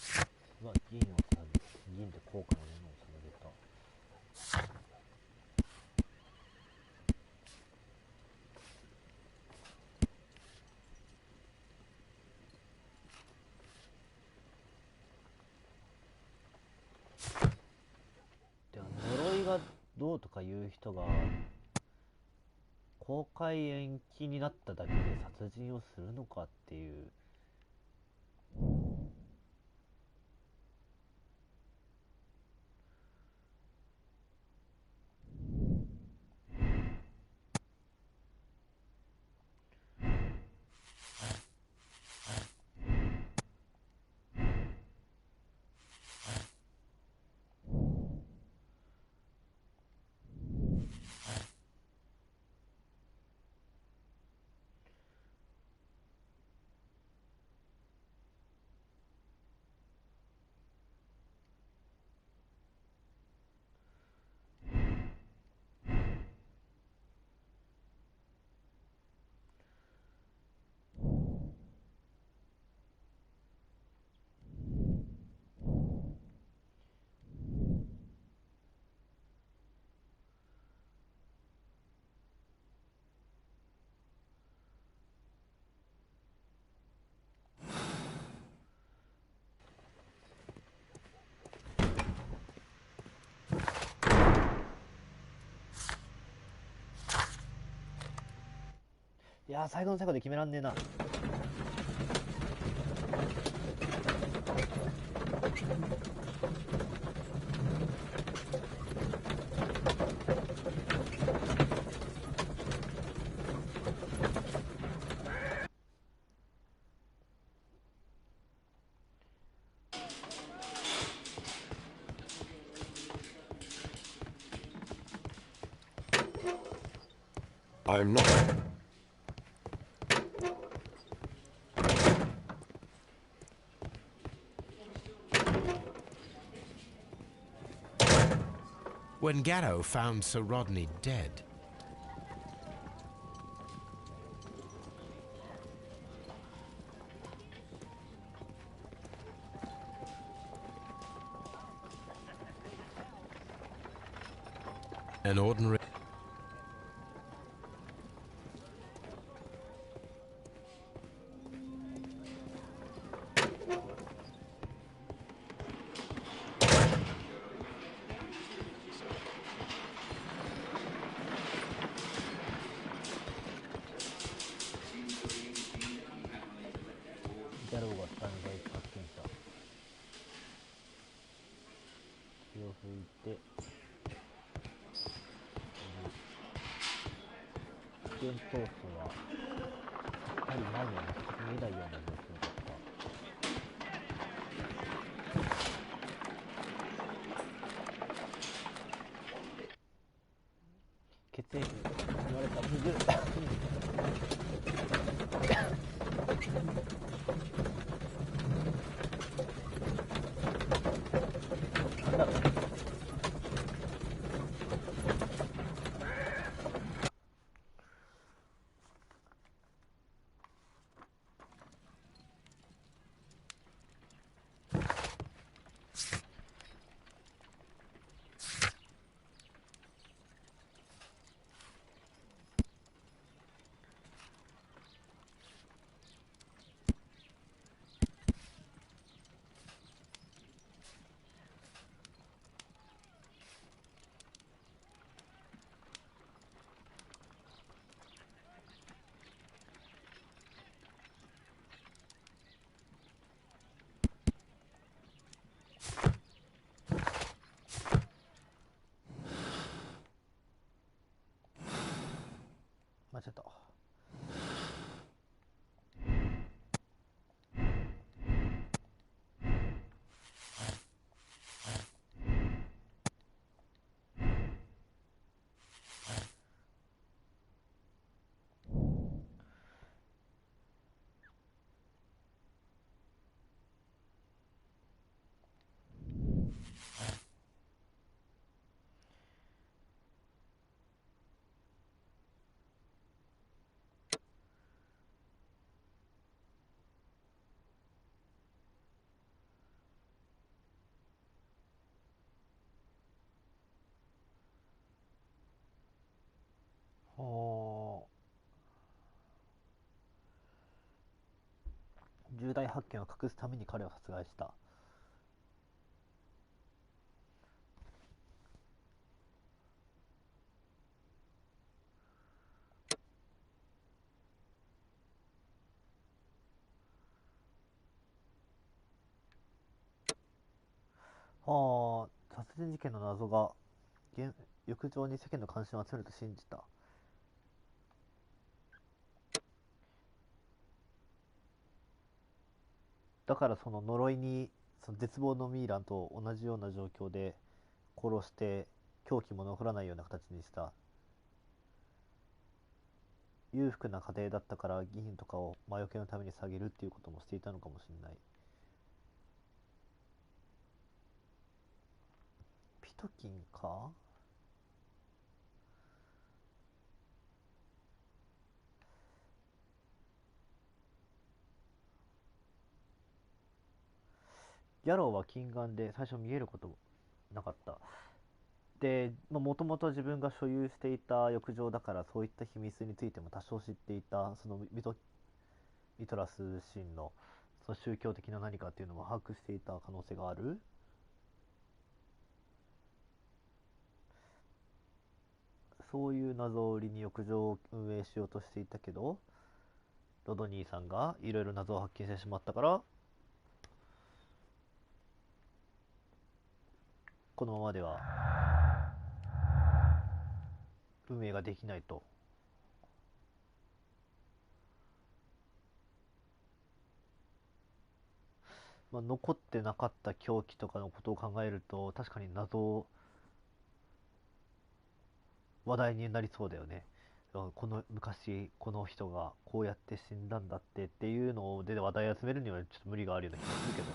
勝っては銀を捧げ、銀で高価なものを捧げた。では呪いがどうとかいう人が公開延期になっただけで殺人をするのかっていう。いやー、最後の最後で決めらんねえな。I'm not. When Garrow found Sir Rodney dead, an ordinary... 重大発見を隠すために彼を殺害した。殺人事件の謎が浴場に世間の関心を集めると信じた。だからその呪いに、その絶望のミイランと同じような状況で殺して凶器も残らないような形にした。裕福な家庭だったから義品とかを魔除けのために捧げるっていうこともしていたのかもしれない。ピトキンか。ギャローは近眼で最初見えることもなかった。で、もともと自分が所有していた浴場だからそういった秘密についても多少知っていた。そのミトラス神のその宗教的な何かっていうのも把握していた可能性がある。そういう謎を売りに浴場を運営しようとしていたけど、ロドニーさんがいろいろ謎を発見してしまったから、このままでは運営ができないと。残ってなかった凶器とかのことを考えると、確かに話題になりそうだよね。この昔この人がこうやって死んだんだっていうので話題集めるにはちょっと無理があるような気がするけど。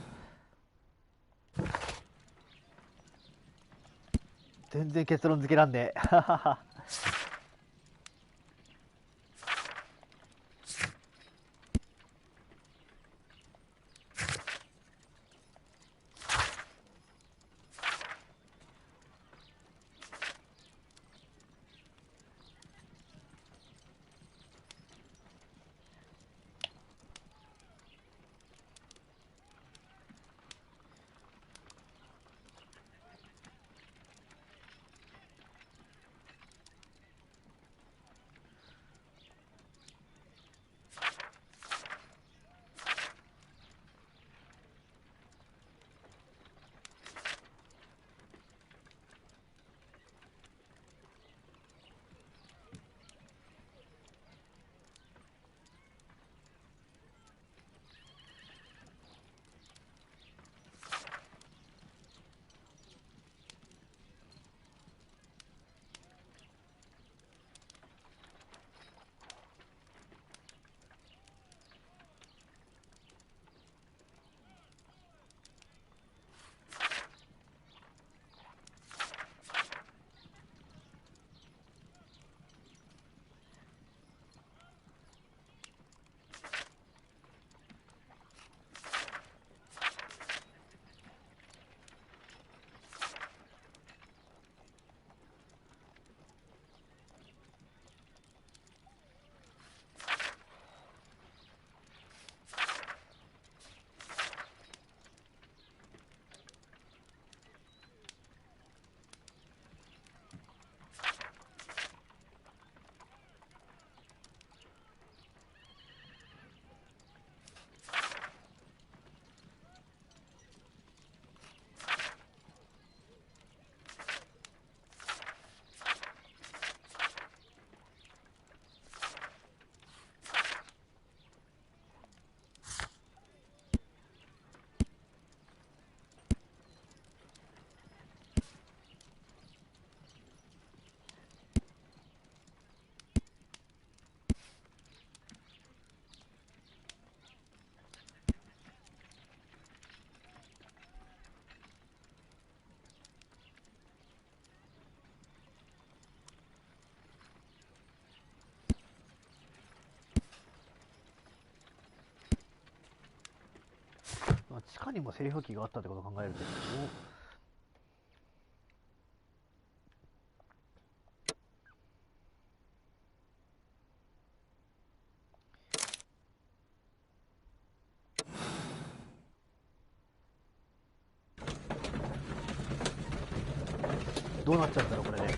全然結論付けらんねえ。地下にもセリフ機があったってことを考えると、どうなっちゃうんだろうこれね。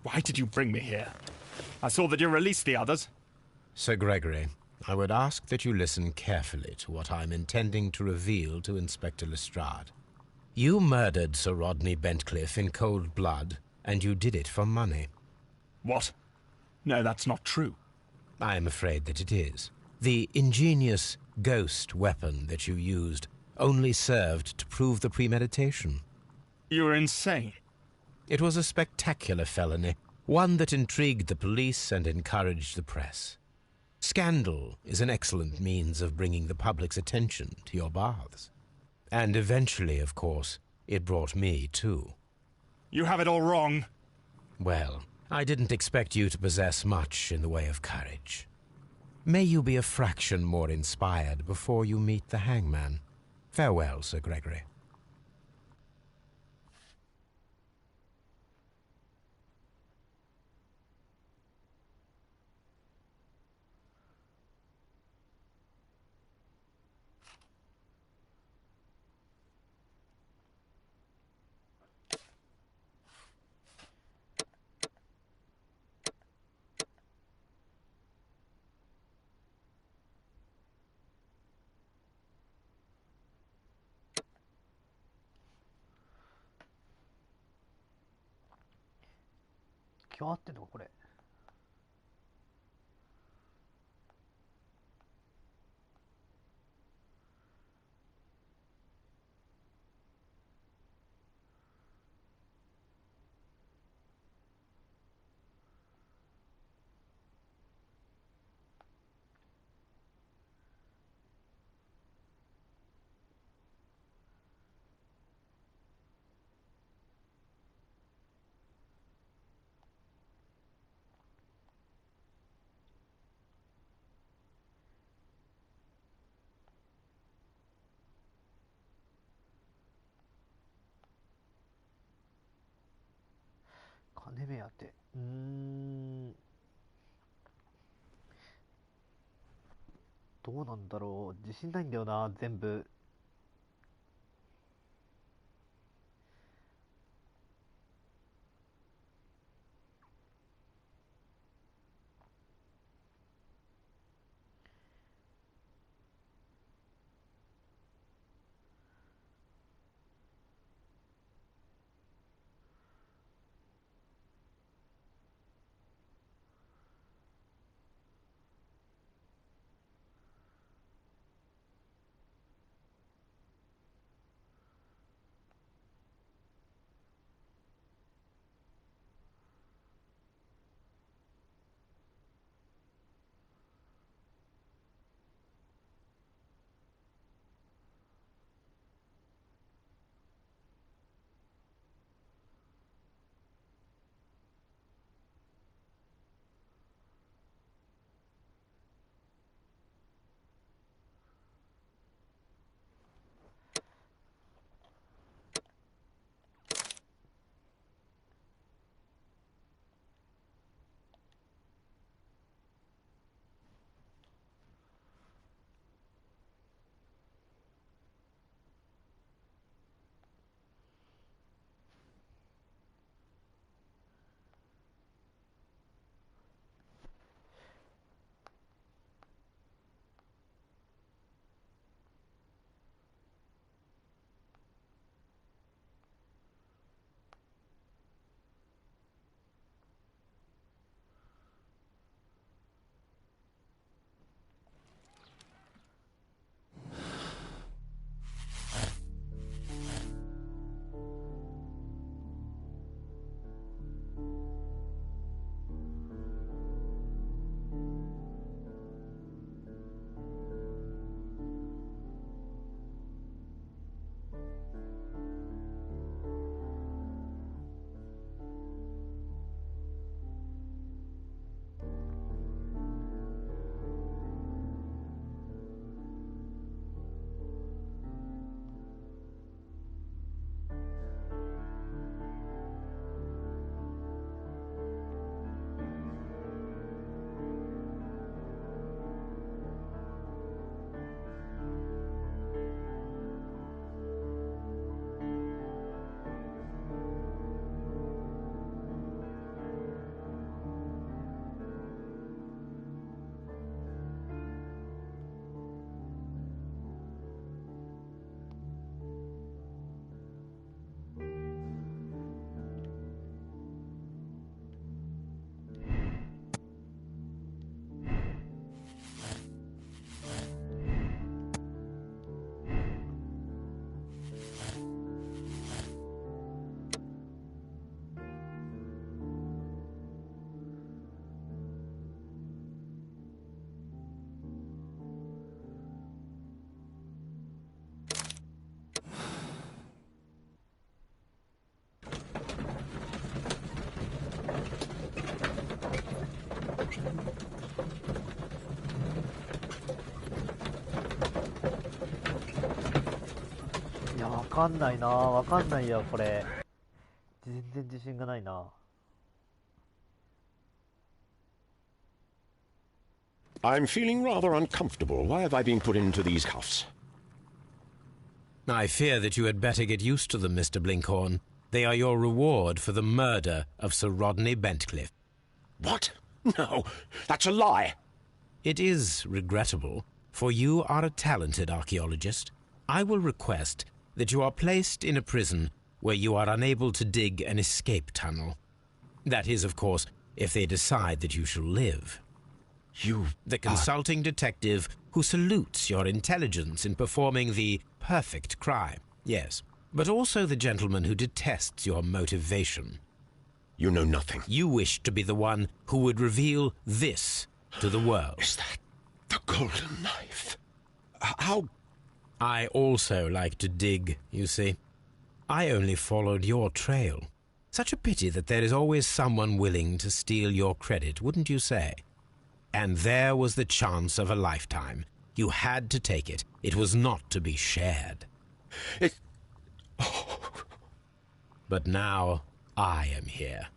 Why did you bring me here? I saw that you released the others. Sir Gregory, I would ask that you listen carefully to what I'm intending to reveal to Inspector Lestrade. You murdered Sir Rodney Bentcliffe in cold blood, and you did it for money. What? No, that's not true. I'm afraid that it is. The ingenious ghost weapon that you used only served to prove the premeditation. You're insane. It was a spectacular felony, one that intrigued the police and encouraged the press. Scandal is an excellent means of bringing the public's attention to your baths. And eventually, of course, it brought me too. You have it all wrong. Well, I didn't expect you to possess much in the way of courage. May you be a fraction more inspired before you meet the hangman. Farewell, Sir Gregory.決まってんのかこれ。金目当て。どうなんだろう。自信ないんだよな、全部。かんないな、わかんないやこれ。全然自信がないな。I'm feeling rather uncomfortable. Why have I been put into these cuffs? I fear that you had better get used to them, Mr. Blinkhorn. They are your reward for the murder of Sir Rodney Bentcliffe. What? No, that's a lie. It is regrettable, for you are a talented archaeologist. I will request that you are placed in a prison where you are unable to dig an escape tunnel. That is, of course, if they decide that you shall live. The consulting detective who salutes your intelligence in performing the perfect crime, yes, but also the gentleman who detests your motivation. You know nothing. You wish to be the one who would reveal this to the world. Is that the golden knife? How? I also like to dig, you see. I only followed your trail. Such a pity that there is always someone willing to steal your credit, wouldn't you say? And there was the chance of a lifetime. You had to take it. It was not to be shared. But now I am here,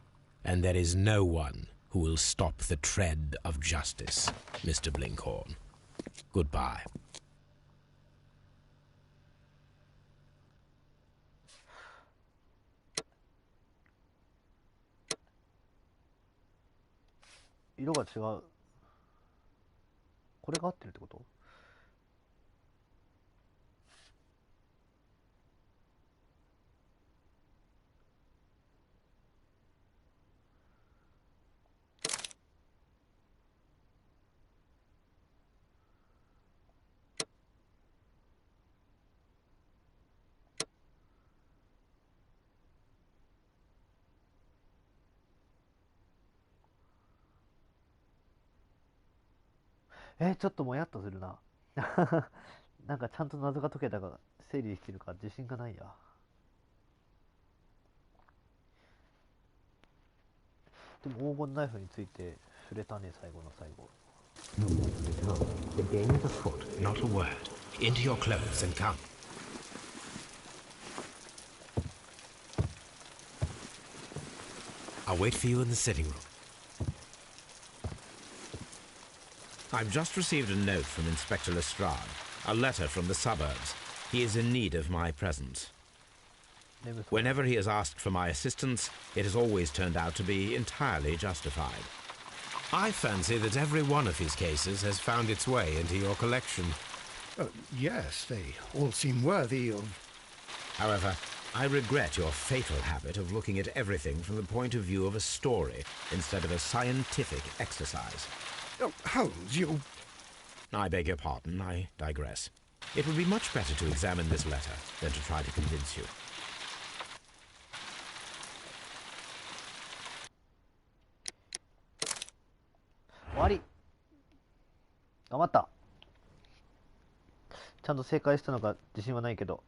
and there is no one who will stop the tread of justice, Mr. Blinkhorn. Goodbye.色が違う。これが合ってるってこと？ちょっともやっとするな。なんかちゃんと謎が解けたか整理できてるか自信がないや。でも黄金ナイフについて触れたね、最後の最後。No, the game is afoot, not a word. Into your clothes and come. I'll wait for you in the sitting room. I've just received a note from Inspector Lestrade, a letter from the suburbs. He is in need of my presence. Whenever he has asked for my assistance, it has always turned out to be entirely justified. I fancy that every one of his cases has found its way into your collection. Yes, they all seem worthy of... However, I regret your fatal habit of looking at everything from the point of view of a story instead of a scientific exercise. Oh, Holmes, you... I beg your pardon, I digress. It would be much better to examine this letter than to try to convince you.終わり。頑張った。ちゃんと正解したのか自信はないけど。